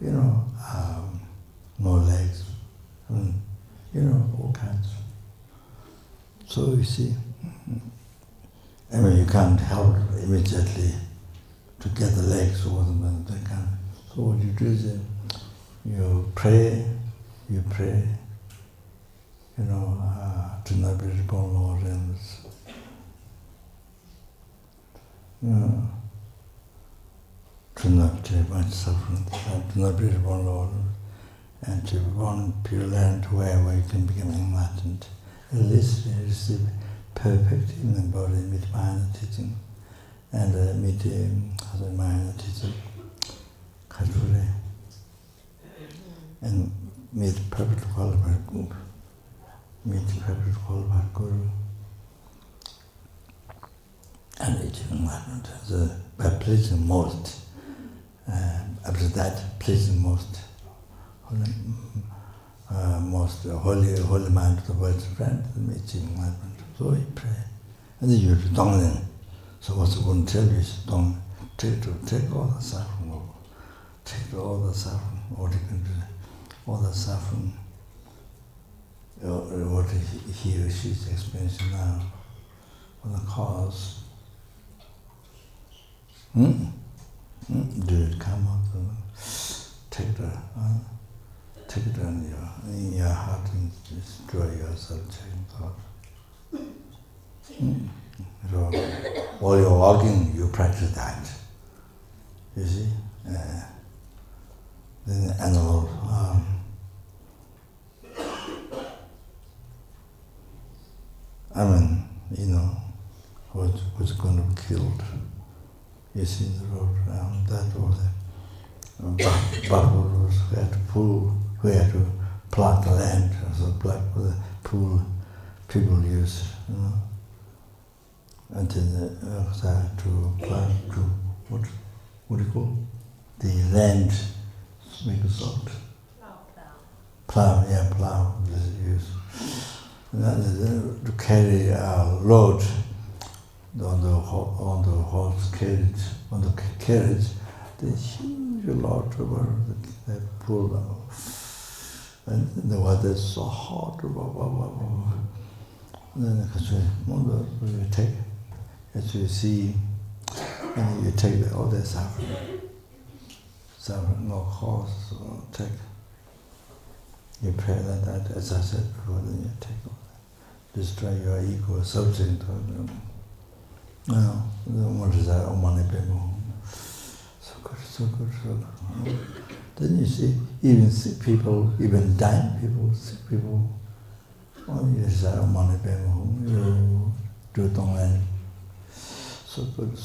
no legs, all kinds. So you see, you can't help immediately to get the legs or something. So what you do is you pray, to not be reborn, Lord, and to not take much suffering, to not be reborn, Lord, and to be born in pure land wherever you can become enlightened. At least you receive perfect human body, meet minor teaching, and meet minor teaching, Khature, and meet perfect qualified guru, and achieve enlightenment. By pleasing most, after that, pleasing most holy mind of the world's friend, and achieve enlightenment. So you pray, and then you do tonglen. So what's going to tell you is don't take all the suffering, take all the suffering, what you can do, all the suffering, what he or she is experiencing now, for the cause. Do it come out, take it in your heart and destroy yourself, taking thought. So while you're walking, you practice that. You see? Then the animal, who's going to be killed. You see the road around that was the buffaloes who had to plant the land, so black for the pool people use, until they started to plant what do you call the land, make it soft. Plow is used. To carry a load on the horse carriage, there's huge load they pull out. And the water is so hot. Then you take, as you see, and you take all that suffering, no cause, take. You pray like that, as I said before, then you take all that. Destroy your ego, subject to them. What is that? So good. Then you see, even sick people, even dying people, sick people, you say, money you do tonglen. So good.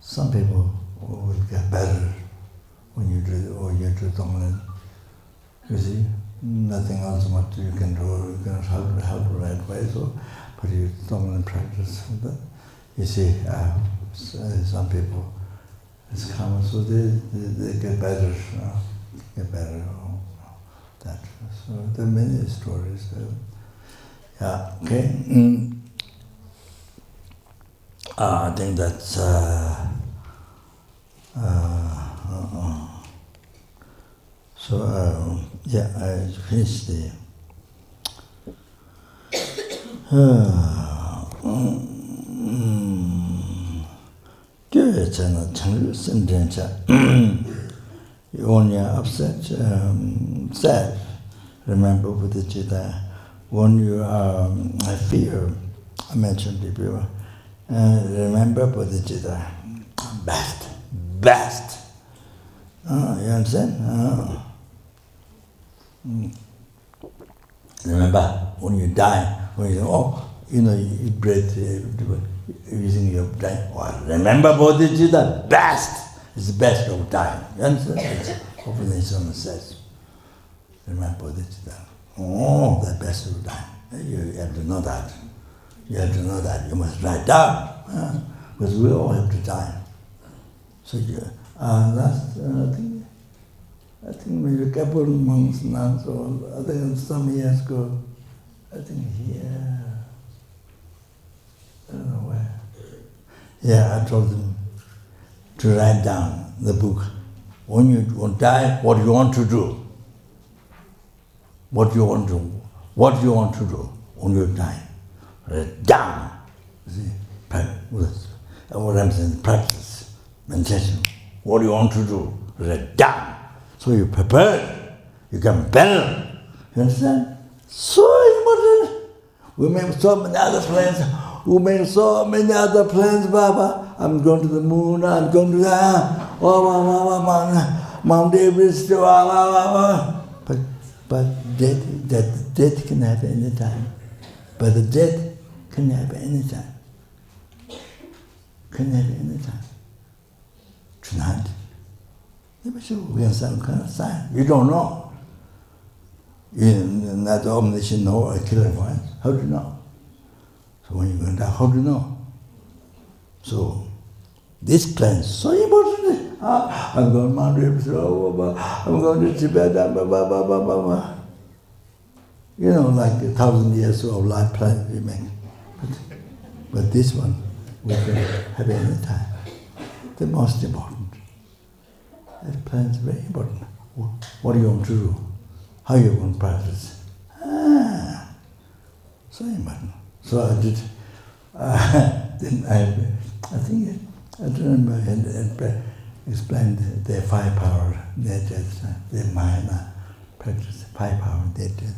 Some people will get better when you do tonglen. You see, nothing else much you can do. You can help the right way. So, but you tonglen practice. You see, some people it's common, so they get better. Get better. That. So there are many stories. Yeah. Okay. I think that's. So yeah, I finished the. Sentient. When you're upset, sad, remember bodhichitta. When you have fear, I mentioned before, remember bodhichitta. Best. You understand? Remember, when you die, when you breathe using your brain. Remember bodhichitta, best. It's the best of time. You understand? Hopefully someone says, remember bodhichitta. Oh, the best of time. You have to know that. You must write down. Because we all have to die. So last, I think maybe a couple of months now, so I think some years ago, I think here, I don't know where. Yeah, I told them to write down the book. When you die, what you want to do. What you want to do when you die. Write down. See, what I'm saying, practice, meditation. What you want to do, write down. So you prepare, you can better. You understand? So important. We make so many other plans. Baba. I'm going to the moon, I'm going to Mount Everest. But death can happen any time. But the death can happen any time. Tonight. We can some kind of sign. You don't know. You're not omniscient or a killer voice. How do you know? So when you're going to die, how do you know? So this plan is so important. I'm going to Mount Everest, I'm going to Tibet, You know, like 1,000 years of life plan we make. But this one, we can have any time. The most important. That plan is very important. What do you want to do? How you want to practice? So important. So I did. Then I think I don't remember and explained their 5 power, their mind practice 5 power. They did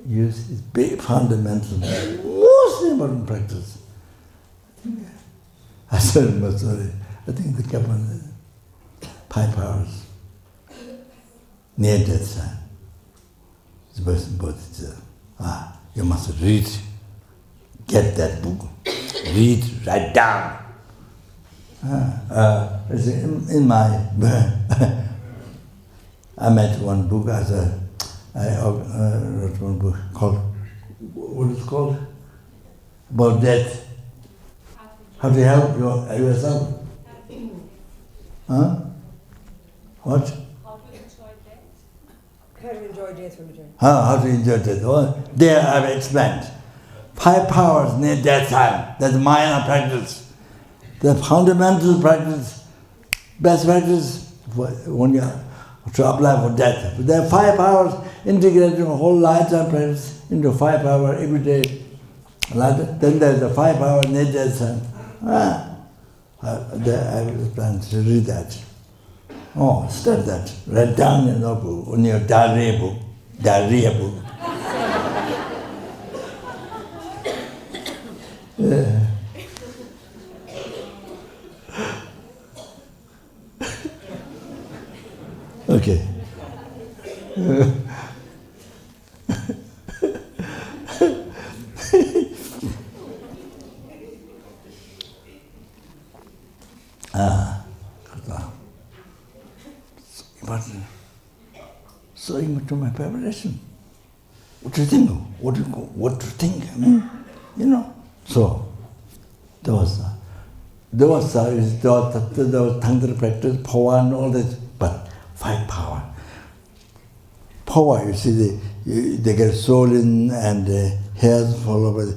use its big fundamental, most important practice. I said, sorry. I think the Kopan 5 powers near death time. The person bodhichitta. You must read. Get that book. Read, write down. In my I met one book I wrote one book called, what is it called? About death. How to help yourself? Huh? What? How to enjoy death? How to enjoy death from the journey. How to enjoy death. Oh, there I've explained. 5 powers near death time. That's minor practice. The fundamental practice, best practice when you to apply for death. But there are 5 powers integrated in a whole lifetime practice into 5 power every day. Then there's the 5 power near death time. I was planning to read that. Oh, study that. Write down in your book, in your diarrhea book. Yeah. Okay. But so into my preparation. What do you think? What to think? You know. So there was tantra practice, power and all that, but 5 power. Power, you see, they get soul in and hairs follow by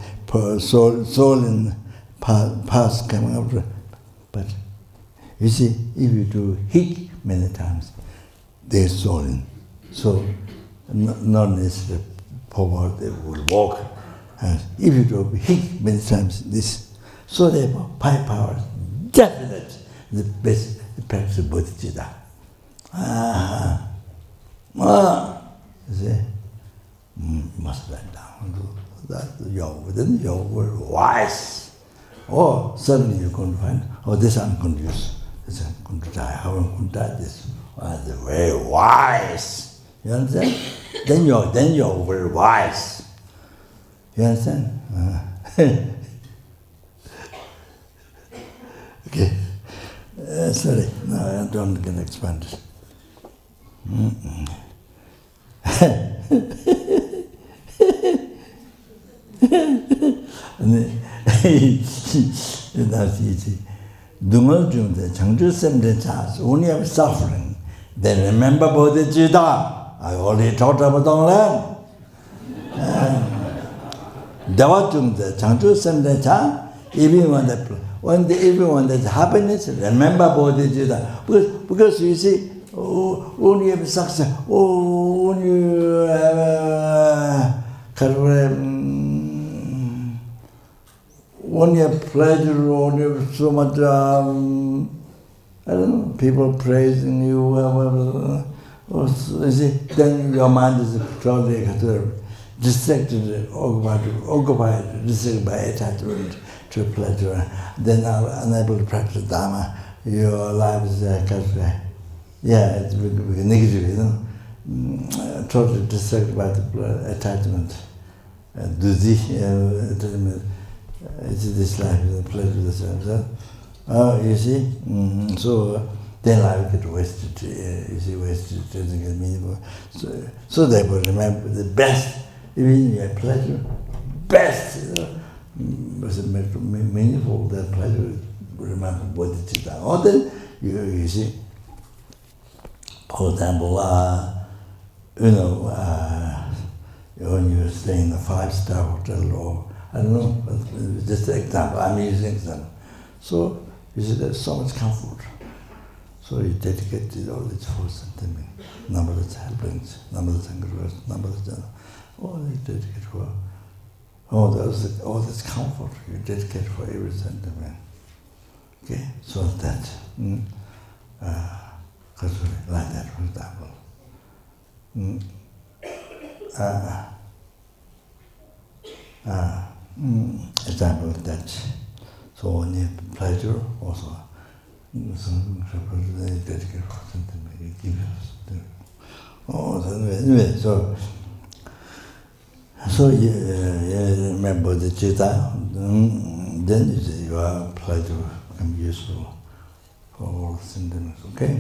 soul in past coming up. But you see, if you do heat many times, there's soul in. So not necessarily power, they will walk. And if you do heat many times, this. So therefore, 5 powers, definite, the best practice of bodhichitta. You see, must let down. That then you were wise. Or suddenly you're going to find, this I'm going to use. This I'm going to die. How I'm going to die? This. They're very wise. You understand? then you're very wise. You understand? Okay. Sorry, no, I don't get expanded. That's easy. Dungal Jungde, Changju Semde Chas, only have suffering. Then remember bodhichitta. I already talked about tonglen. Dawa Jungde, Changju Semde Chas, even when there's happiness, remember bodhichitta. Because you see, when you have success, when you when you have pleasure, when you have so much, I don't know, people praising you, you see, then your mind is totally distracted, occupied, distracted by attachment to pleasure. Then unable to practice Dharma, your life is it's negative, you know, totally distracted by the attachment. This life is a pleasure, this you see, so then life gets wasted, you see, wasted, doesn't get meaningful. So therefore remember the best, even your pleasure, best, you know, was meaningful, that pleasure, remember bodhichitta. Or then, you see, for example, when you stay in a 5-star hotel or, I don't know, just an example, I'm using an example. So, you see, there's so much comfort. So you dedicate all these 4 sentiments, numberless helpings, numberless angers, numberless jhana. All you dedicate for, all this comfort, you dedicate for every sentiment. Okay, so that, like that, for example. Example of that. So when you have pleasure, also, some dedicate for sentiment, you give anyway, so you remember the chitta, then your pleasure become useful for all sentiments, okay?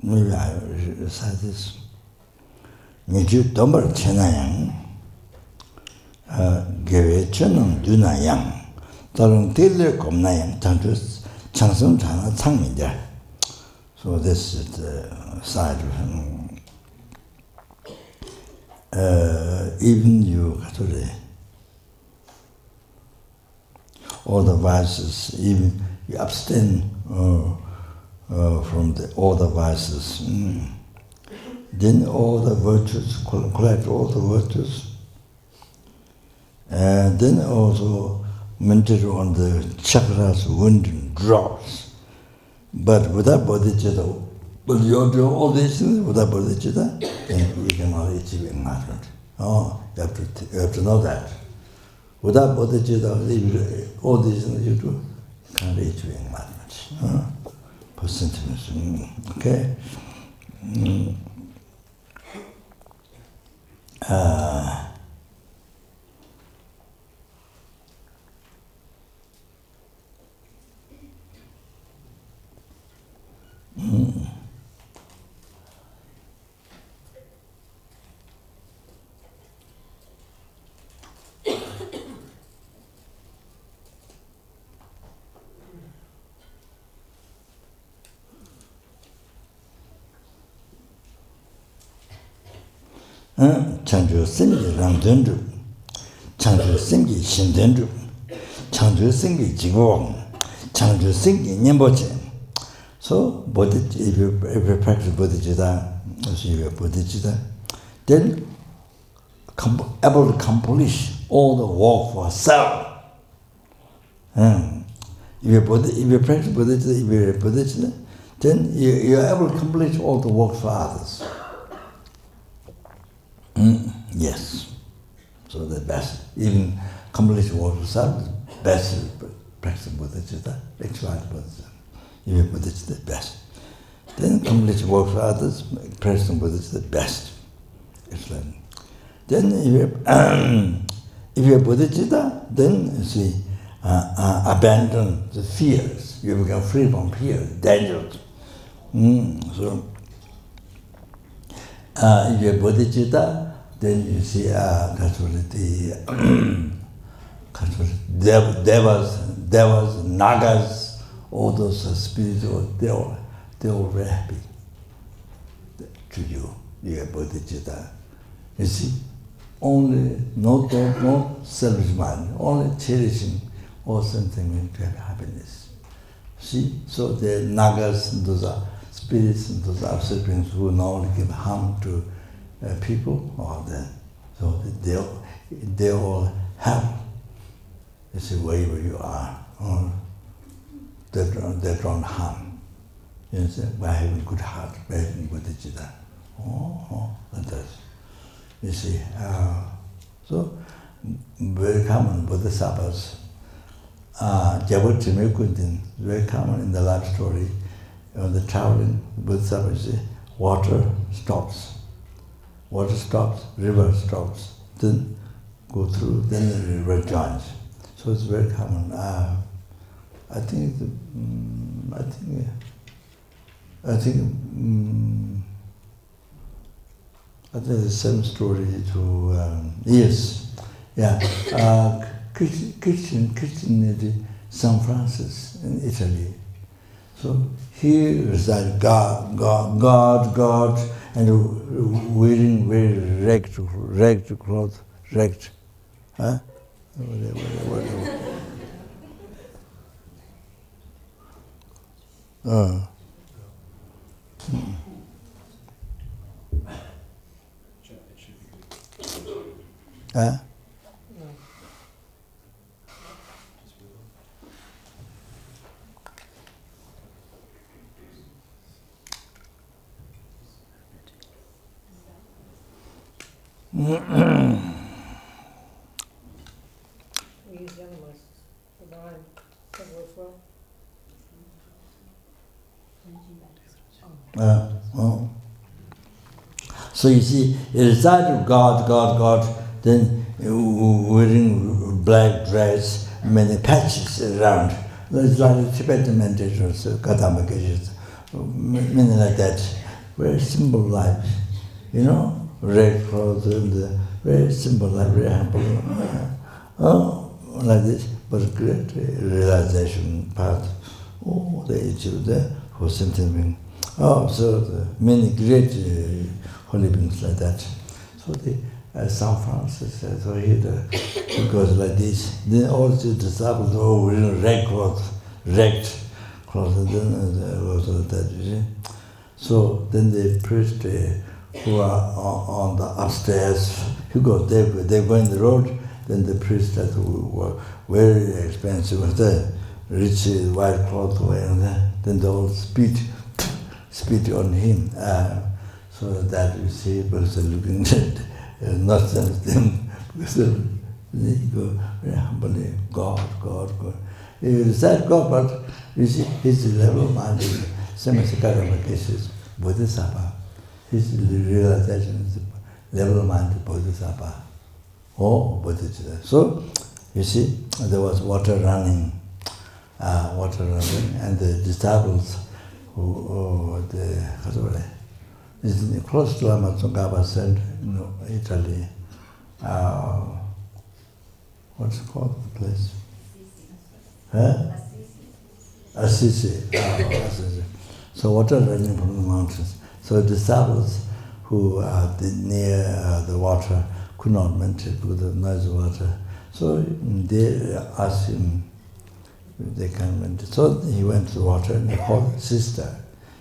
Maybe I recite this. Niju dombar chenayang, gewe chenang dunayang, tarung tele komnayang, changsum chana changminja. So this is the side of even you all the vices, even you abstain from all the vices. Then all the virtues, collect all the virtues. And then also mental on the chakras, wind drops. But without bodhicitta, but you do all these things without bodhicitta, then you cannot achieve enlightenment. Oh, you have to know that. Without bodhicitta, all these things you do, you can't achieve enlightenment. For sentiments. Okay? 창조 생기 람된주 창조 생기 신된주 창조 생기 지고 창조 생기 념보체. So if you practice bodhicitta, then able to accomplish all the work for self. If you practice bodhicitta, then you are able to accomplish all the work for others. Yes. So the best, even accomplish work for self, best is practice bodhicitta, exercise bodhicitta. If you bodhicitta, best. Then accomplish work for others, practice bodhicitta, best. Excellent. Then if you bodhicitta, then you see, abandon the fears. You become free from fear, dangers. So if you bodhicitta, then you see devas, nagas, all those spiritual, they're all very happy to you. You have bodhicitta. You see, only no thought, no selfish mind, only cherishing all sentiment to have happiness. See, so the nagas, those are spirits, and those are beings who normally give harm to people, or so they all have. You see, wherever you are, they don't harm. You see, by having good heart, by having bodhicitta. Like that. You see, so very common bodhisattvas. Jabutimekundin, very common in the life story. When the traveling bodhisattvas, water stops. Water stops, river stops, then go through, then the river joins. So it's very common. I think the same story to yes, yeah. Christianity, San Francis in Italy. So here resides God, and wearing very ragged clothes, ragged, huh? Whatever. Huh? We use animals for the line. That works well. So you see, it is that of God, then wearing black dress, many patches around. It's like Tibetan meditation, so Kadama Geshe, many like that. Very simple life, you know. Red clothes and very simple life, very humble. Like this, but great realization path. They achieve the whole sentient being. So the many great holy beings like that. So the San Francis, so he goes like this. Then all the disciples wearing red clothes, and then goes like that. You see? So then the priest who are on the upstairs, they go in the road. Then the priest that very expensive, was the rich white cloth wearing, then they all spit on him. So that you see, because looking at nonsense, them, because they go very humbly, God. He recite God, but you see, his level of mind is same as Karama cases, Bodhisattva. His realization is level of mind is Bodhisattva or bodhichitta. So, you see, there was water running, and the disciples who is close to Amazongaba Center, Italy. What's it called, the place? Assisi. Assisi. So water running from the mountains. So disciples who are near the water could not maintain because of noisy water. So they asked him if they can maintain. So he went to the water and he called sister.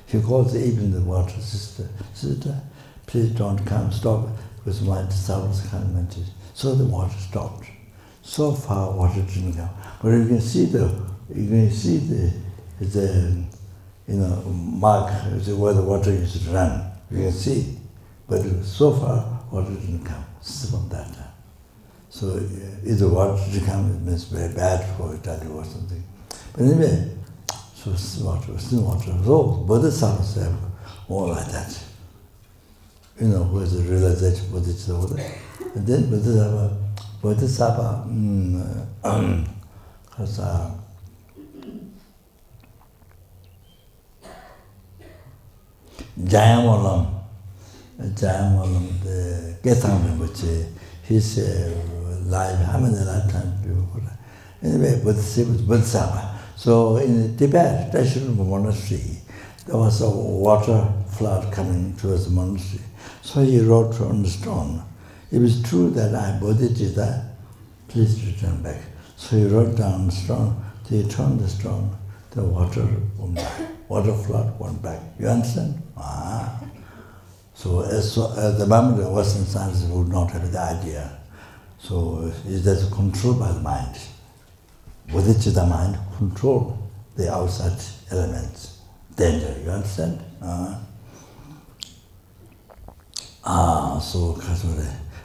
He calls even the water, sister, please don't come, stop, because my disciples can't maintain. So the water stopped. So far water didn't come. But you can see the mark where the water used to run. You can see. But so far water didn't come. From that time. So if the water didn't come, it means very bad for Italy or something. But anyway, so still water. So bodhisattvas have all like that. Where's the realization bodhichitta? And then bodhisattva has Jayamalam, the Gesang Rinpoche, his life, how many lifetimes before? Anyway, bodhisattva. So in Tibet, Teshurumpa monastery, there was a water flood coming towards the monastery. So he wrote on the stone, "If it's true that I am bodhichitta, please return back." So he wrote down on the stone, he turned the stone, the water went back. Water flood went back. You understand? So at the moment, the Western scientists would not have the idea. So that's controlled by the mind. Bodhicitta mind control the outside elements. Danger, you understand?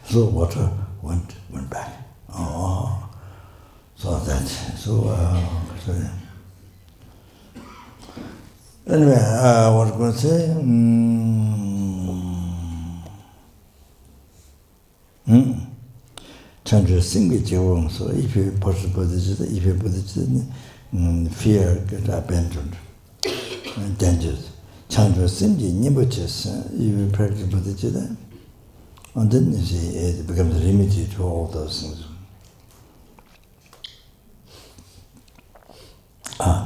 So water went back. Anyway, what I'm going to say? Chandra Singhi Jivong. So if you pursue bodhicitta, fear get abandoned. Dangers. Chandra Singhi Rinpoche, if you practice bodhicitta, and then you see it becomes a remedy to all those things.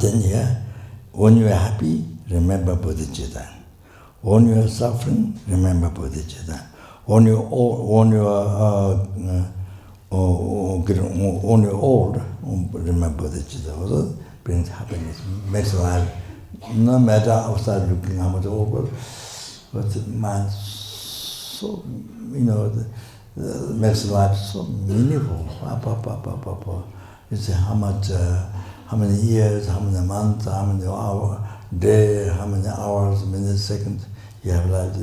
Then when you are happy, remember bodhicitta. When you are suffering, remember bodhicitta. When you are old, remember bodhicitta. Also brings happiness, makes life, no matter outside looking how much old, but the mind so, makes life so meaningful. You see how many years, how many months, how many hours, day, how many hours, minutes, seconds you have life.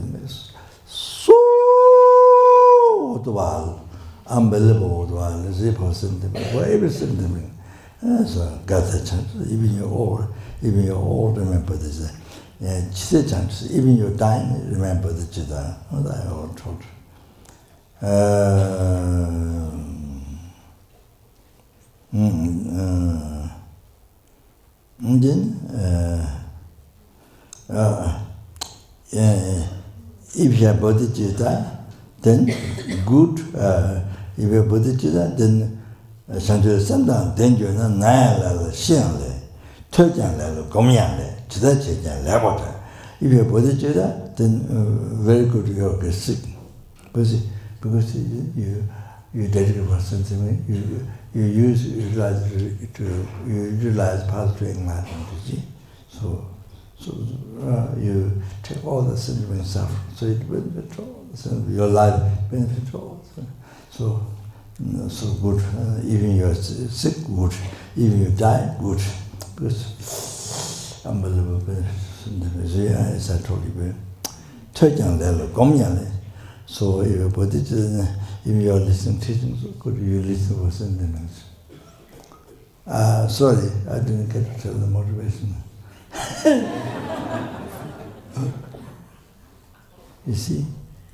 So unbelievable, 0% for every sentiment. So got the chance. Even you're old, remember this. Even you're dying, remember the chitta. I all told. And then, if you have bodhicitta, then good. If you have bodhicitta, then Shantu Sandang, then you're not Naya Xiang Le, Turjan Le, Gomyang Le, Chita Chejan Le. If you have bodhicitta, then very good you'll get sick. Because you dedicate for something, you utilize path to enlightenment, you see. So you take all the sentiment suffering, so it benefits all, your life benefits all. So so good. Even you're sick, good. Even you die, good. Because unbelievable. As I told you, so if you put it if you are listening to teaching, so could you listen for sentiments? Sorry, I didn't get to tell the motivation. You see,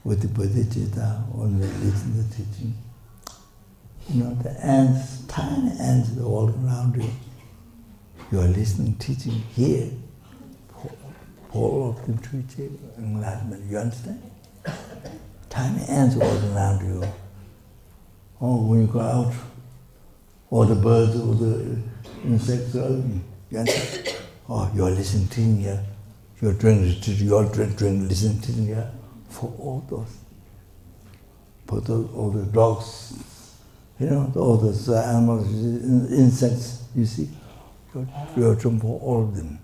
with the bodhichitta, when we listen to teaching, the ants, tiny ants all around you. You are listening, teaching here. All of them to achieve enlightenment. You understand? Tiny ants all around you. Oh, when you go out, all the birds, all the insects, you understand? Oh, you are listening, teaching here. You are doing listening, teaching here. For all those, all the dogs, all those animals, insects, you see, you are doing for all of them,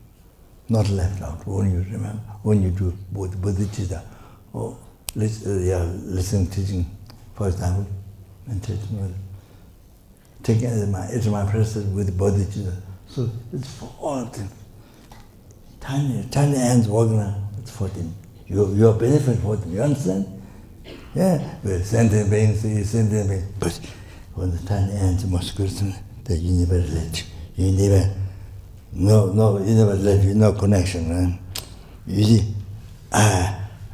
not left out. When you remember, when you do bodhichitta, or listening, teaching, for example, meditation, taking as my presence with bodhichitta, so it's for all of them. Tiny ants walking around, it's for them. You are benefit for them, you understand? Yeah, we're sentient beings, but when the tiny ants must go to that you never let you never let you, no connection, right? You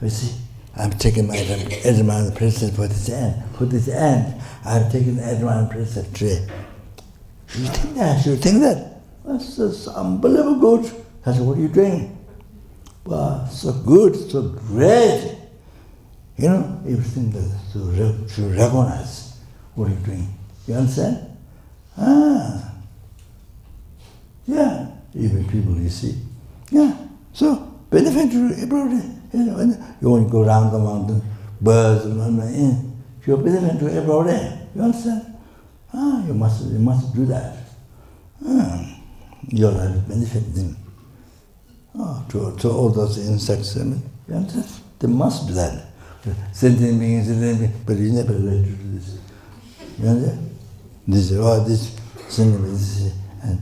see, I'm taking my Edmund present for this ant, I'm taking the Edmund present today. You think that? That's unbelievable good. That's what you're doing. Wow, so good, so great. Everything that to recognize what you're doing. You understand? Yeah, even people you see. Yeah, so benefit to everybody. You want to go around the mountain, birds, you're benefit to everybody. You understand? You must do that. You'll have to benefit them. To all those insects, you understand? They must do that. Sentient beings, but you never let you do this. You understand? This sentient beings, and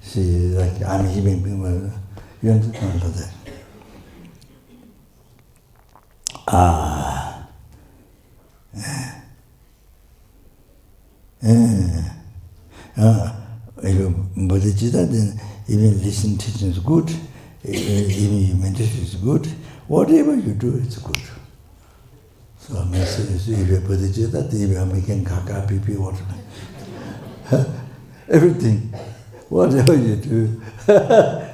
see, like I'm human being. You understand that? If you bodhichitta, then even listen teaching is good. Even meditation is good. Whatever you do, it's good. So I may say, if you're bodhichitta, then you are making kaka, pipi, whatever. Everything, whatever you do,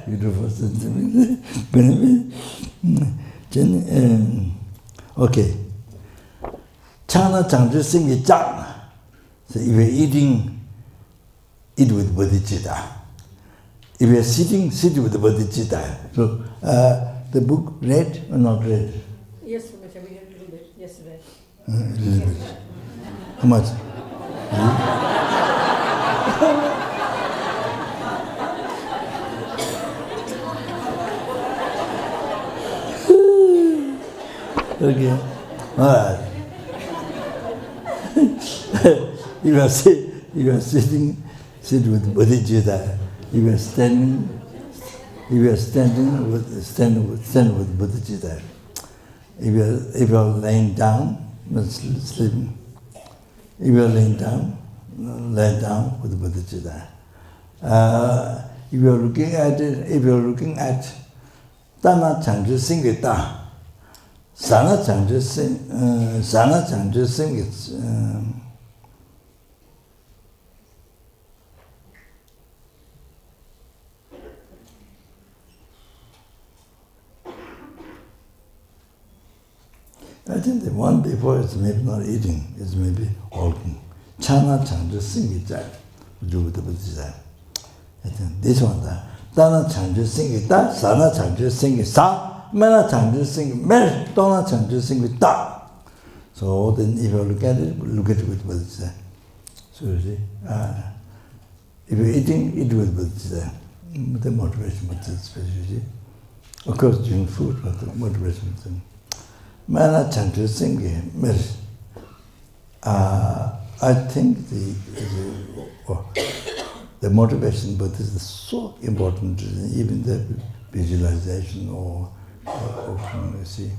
you do for sentiment. Okay. Chana changzhi singi chang. So if you're eating, eat with bodhichitta. If you are sitting, sit with the bodhichitta. So, the book read or not read? Yes, we read a little bit yesterday. A little bit. How much? Okay. All right. You are sitting, sit with bodhichitta. If you are standing, stand with bodhichitta. If you are laying down, sleeping. If you are laying down, lay down with bodhichitta. If you are looking at Dana Changzhi Singi Da, Sana Changzhi Singi. I think the one before is maybe not eating, it's maybe walking. Chana Changzhi Singi Jai, do with the bodhichitta. I think this one, Dana Changzhi Singi Da, Sana Changzhi Singi Sa, Mena Changzhi Singi Mer, Dona Changzhi Singi Da. So then if you look at it with bodhichitta. So you see, if you're eating, eat with bodhichitta. The motivation, but it's you see. Of course, during food, but the motivation thing. Mana Changzhi Singi Mer I think the motivation, but this is so important, even the visualization or you see,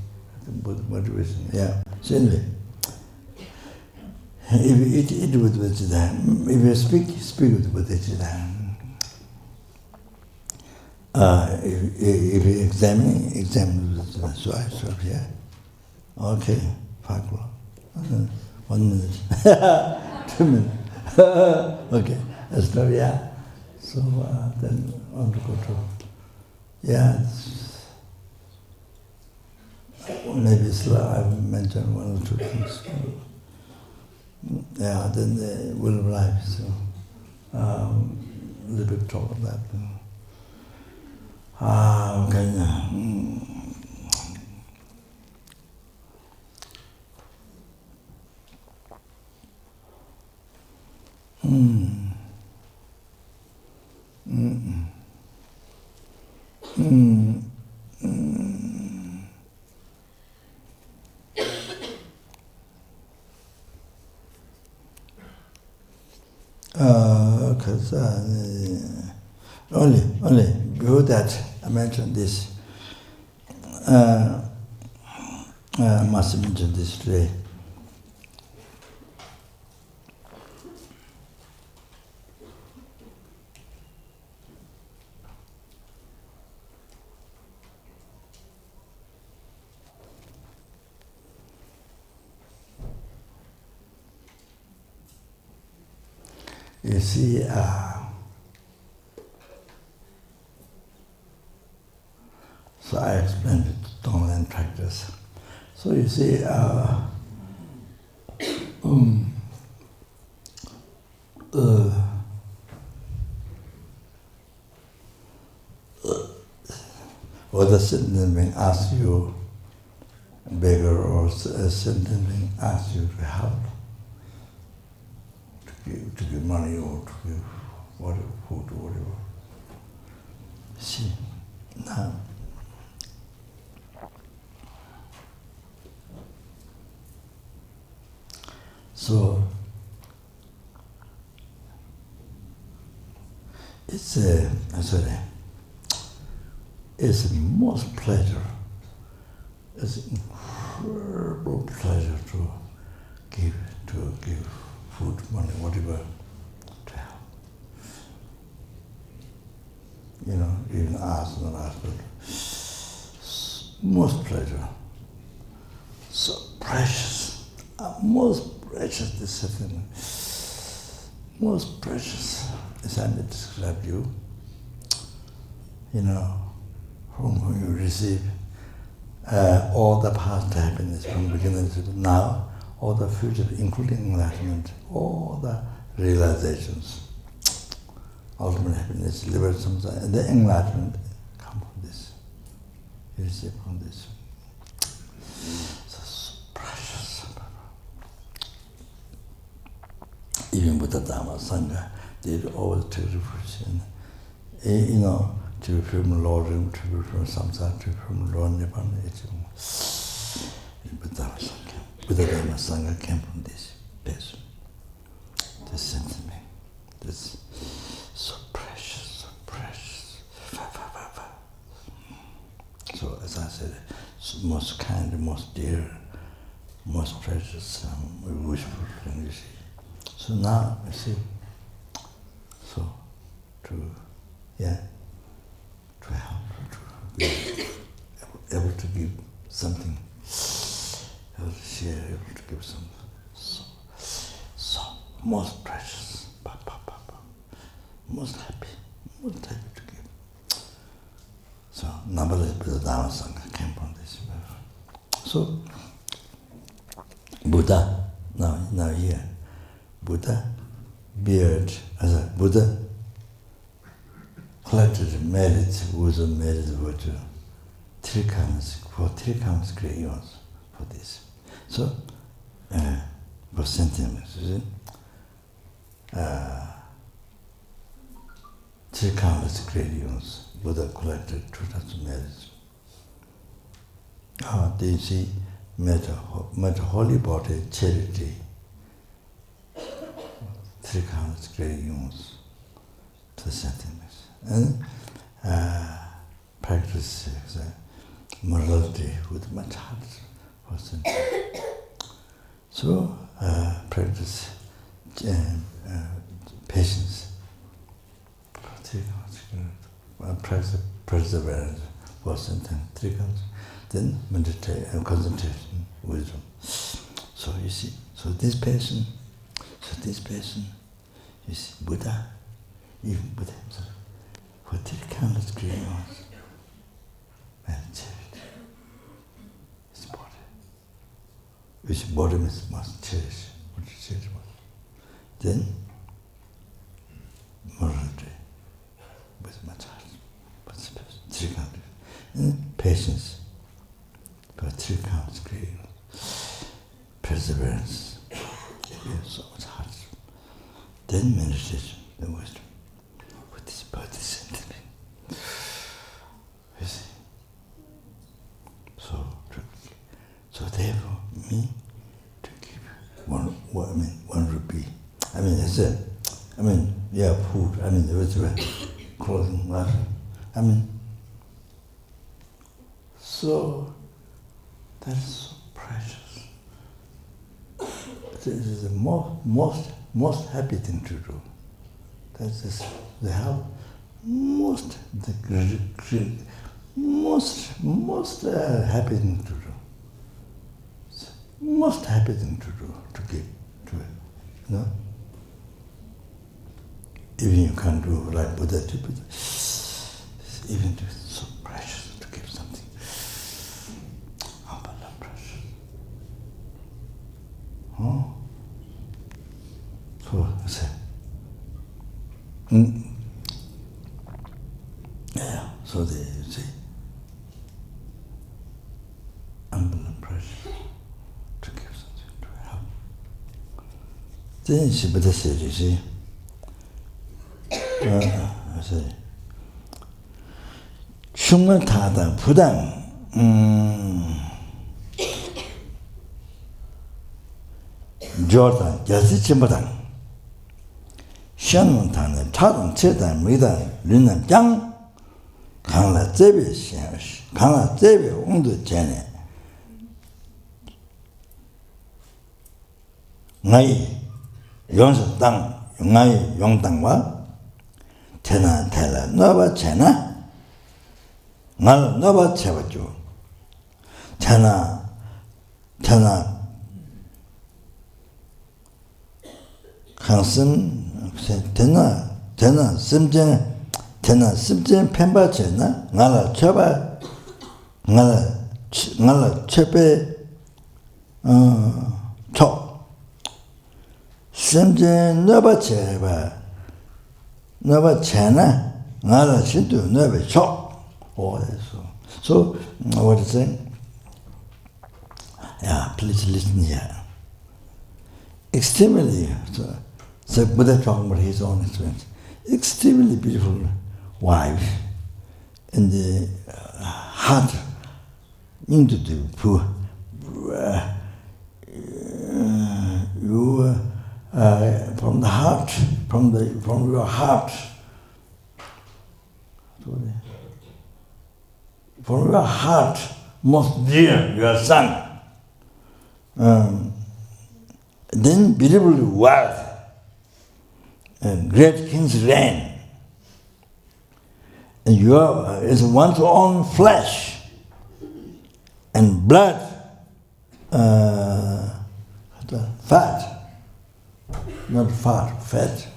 the motivation, yeah. So anyway, if you eat with bodhichitta, if you speak with bodhichitta, if you examine with bodhichitta, so I stop here. Okay, 5 o'clock. 1 minute. 2 minutes. Okay, I stop here. So then on to go to, maybe I've mentioned 1 or 2 things. Yeah, then the will of life, so a little bit talk of that. Okay. Because only before that I mentioned this. I must mention this today. You see, so I explained it to tonglen practice. So you see, or the sentient being asks you, beggar or sentient being asks you to help, to give money or to give whatever, food or whatever. See, now, so it's it's a most pleasure. It's incredible pleasure to give food, money, whatever, to help. You know, even ask, not ask, but most pleasure. So precious, most precious, this sentiment. Most precious, as I may describe you, you know, from whom you receive all the past happiness from beginning to now, all the future, including enlightenment, all the realizations, ultimate happiness, liberation, and the enlightenment come from this. You receive from this. So precious. Even Buddha, Dhamma, Sangha, they always take refuge in, you know, to be from Lord, to be from Samsara, to be from Lord Nibbana, Buddha, Dhamma, Sangha. Buddha, Dhamma, Sangha came from this place, this sentiment, this so precious, so precious. So as I said, most kind, most dear, most precious, wishful thing, you see. So now, you see, so to help, to be able to give something, able to share, able to give something, so most precious, most happy to give. So numberless Dhamma Sangha came from this. So Buddha, now here, Buddha, beard, as a Buddha, collected merit, wisdom, merit, virtue, 3 kinds crayons for this. So, for sentiments, you see, 3 kinds crayons, Buddha collected 2 types of merits. They see metta, holy body, charity, three counts creations to the sentient. And practice morality with much harder for sentient. So practice patience, practice perseverance for sentient, three counts. Then meditate and concentration, wisdom. So you see, so this person, you see, Buddha, even Buddha himself, for 3 countless creations, meditated his body, which body must cherish, Then morality with much heart, but 3 countless, and patience. For 3 counts creations, perseverance, so much hard. Then meditation, the wisdom, with this body sentiment. You see. So therefore, me to give one rupee. Food. Clothing, water. So. That is so precious. It is the most happy thing to do. That is the most happy thing to do. Most happy thing to do, to give to it. Even you can't do like Buddha, even it's so precious to give something. So I say, so they say, unbelievable pressure to give something to help. Then she Buddha said, you see, I say, Shumatada Pudam. Jordan, Yasi Chimbatan, Shannon Tan, Taran, Chetan, Mida, Luna Yang, Kanla Zebi, Kanla Zebi, Undu Jene. Ngai, Yonsa Tang, Ngai, Yong Tangwa, Tena, Tela, Nova Chena, Nala Nova Chevaju, Tena, 강심 되나 심진 펜바체나 나라 쳐봐 나라 쳐배 쳐 심진 너바체바 너바체나 나라 신도 너베 쳐 so what is it? Yeah, please listen here. Extremely so Buddha talking about his own experience. Extremely beautiful wife and the heart into the poor. You from the heart, from your heart, from your heart, most dear, your son. Then beautiful wealth. Great king's reign, and you is one's own flesh and blood, fat, not fat,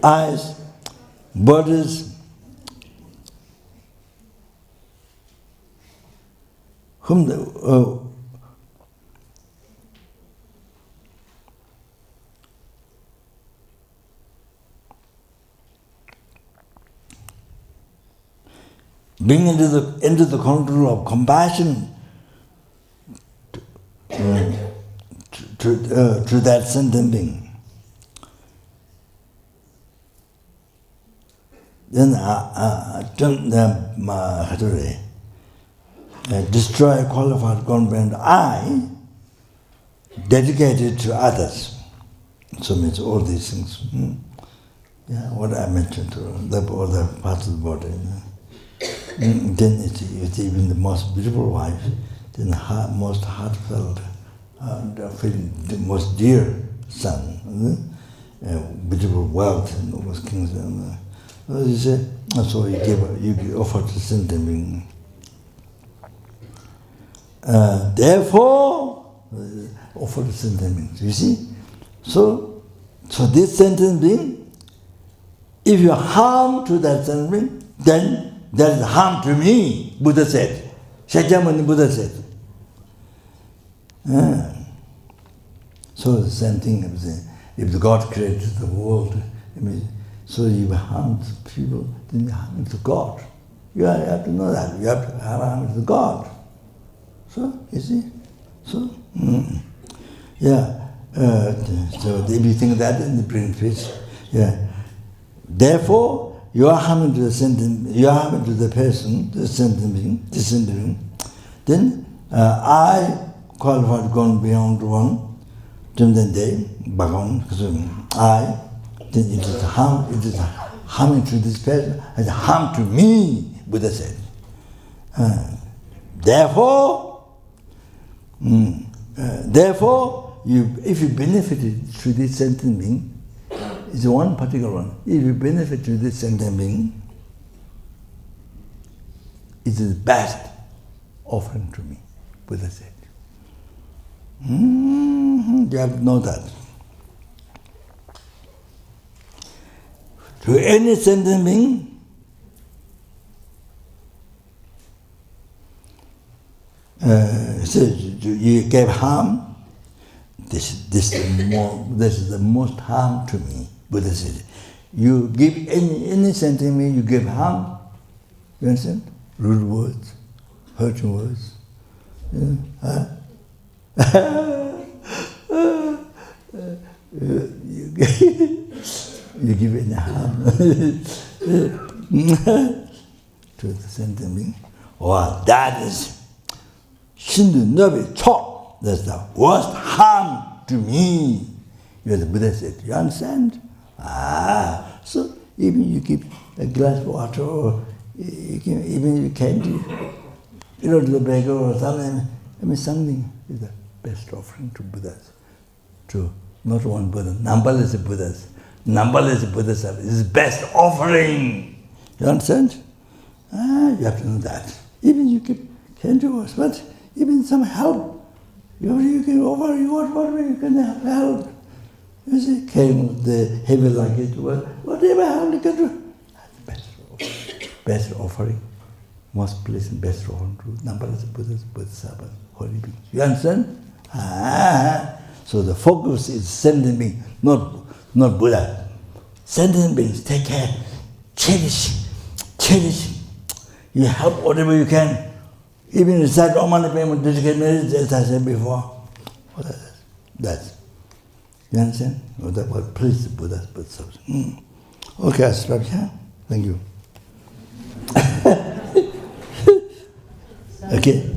eyes, bodies, whom the bring into the control of compassion to that sentient being. Then destroy qualified component I, dedicated to others. So means all these things. Yeah, what I mentioned, all the parts of the body. Then it's even the most beautiful wife, then the most heartfelt, feeling the most dear son, beautiful wealth and all those things. So you offer to send them. Therefore, offer to send them. You see? So this sentence being, if you harm to that sentence being, then there is harm to me, Buddha said. Shakyamuni Buddha said. So the same thing, if the God created the world, so you harm people, then you harm to God. You have to know that. You have to harm to God. So, you see? So, so if you think that, then the brain fits. Yeah. Therefore, you are harming to the sentient, you are harming to the person, the sentient being, then I qualified gone beyond one, then day, Bhagavan, I, then it is harming to this person, and harm to me, Buddha said. Therefore, if you benefited through this sentient being, it's one particular one. If you benefit to this sentient being, it is the best offering to me, Buddha said. You have to know that. To any sentient being, so you gave harm, this is the most harm to me, Buddha said. You give any sentient being, you give harm. You understand? Rude words, hurtful words. You give any harm to the sentient being. Well, that is Shindu Nobi Chok. That's the worst harm to me. The Buddha said, you understand? So even you give a glass of water, or even you candy, to the beggar or something, something is the best offering to Buddhas. To not one Buddha, numberless Buddhas. Numberless Buddhas is the best offering. You understand? You have to know that. Even you give candy or what, even some help. You can offer, whatever you can help. You see, carrying the heavy luggage, whatever help you can do. That's the best offering. Most pleasant, best offering to numberless Buddhas, Bodhisattvas, holy beings. You understand? So the focus is sentient being, not Buddha. Sentient beings, take care, cherish. You help whatever you can. Even recite Om Mani Padme Hum, dedicate marriage, as I said before. That's. You understand? That will please the Buddha. Okay, I'll stop here. Thank you. Okay.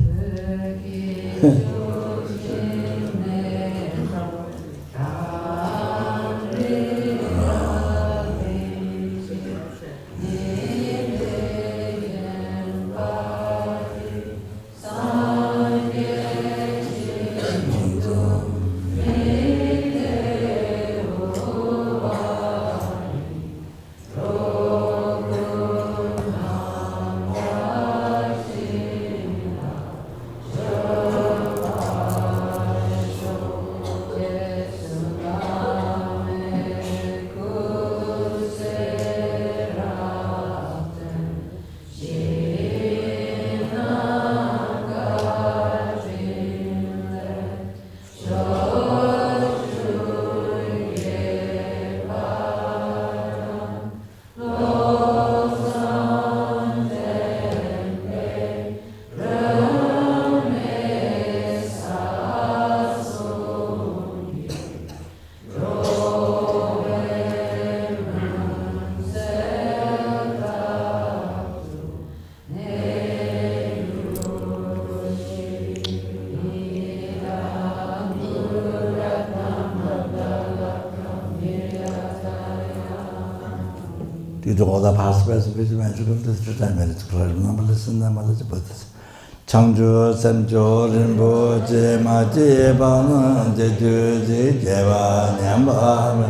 Did all the past best with magical time numberless and numberless Buddhas. Changju, Samjo, Rinpoche, Maji, Bana, Jeju, Jeva, Nyamba,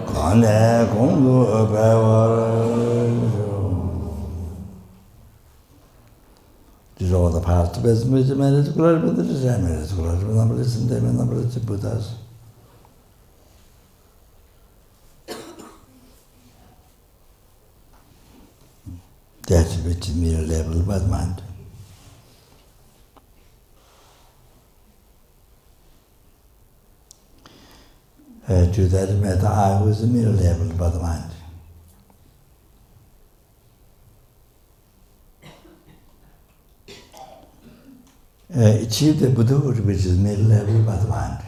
Kane, Kongu, Bawa. Did all the past best with magical numberless and numberless Buddhas. That's which is mere level but mind. To that matter, I was a mere level but mind. Achieve the Buddhahood, which is mere level but mind.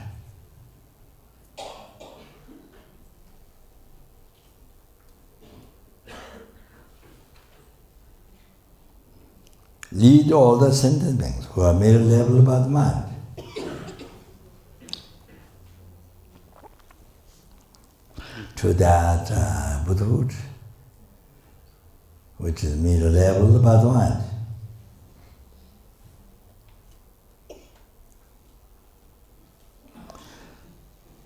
Lead all the sentient beings who are mere level but mind. To that Buddhahood, which is mere level but mind.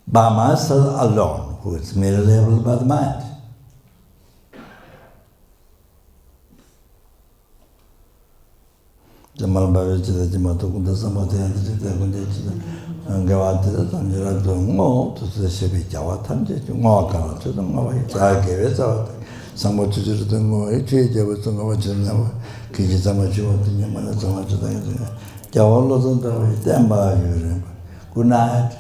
By myself alone, who is mere level but mind. Jamal Bavich, the Matokunda Samati, and the Gundich, and Gavati, and Jirado, to the Shebi Jawatan, Mokana, to the Mawai, I gave it out. Somewhat to the Moe, Javis, and Novachan, Kijamachu, and Yamana, so much of the Jawalo, and Damba, good night.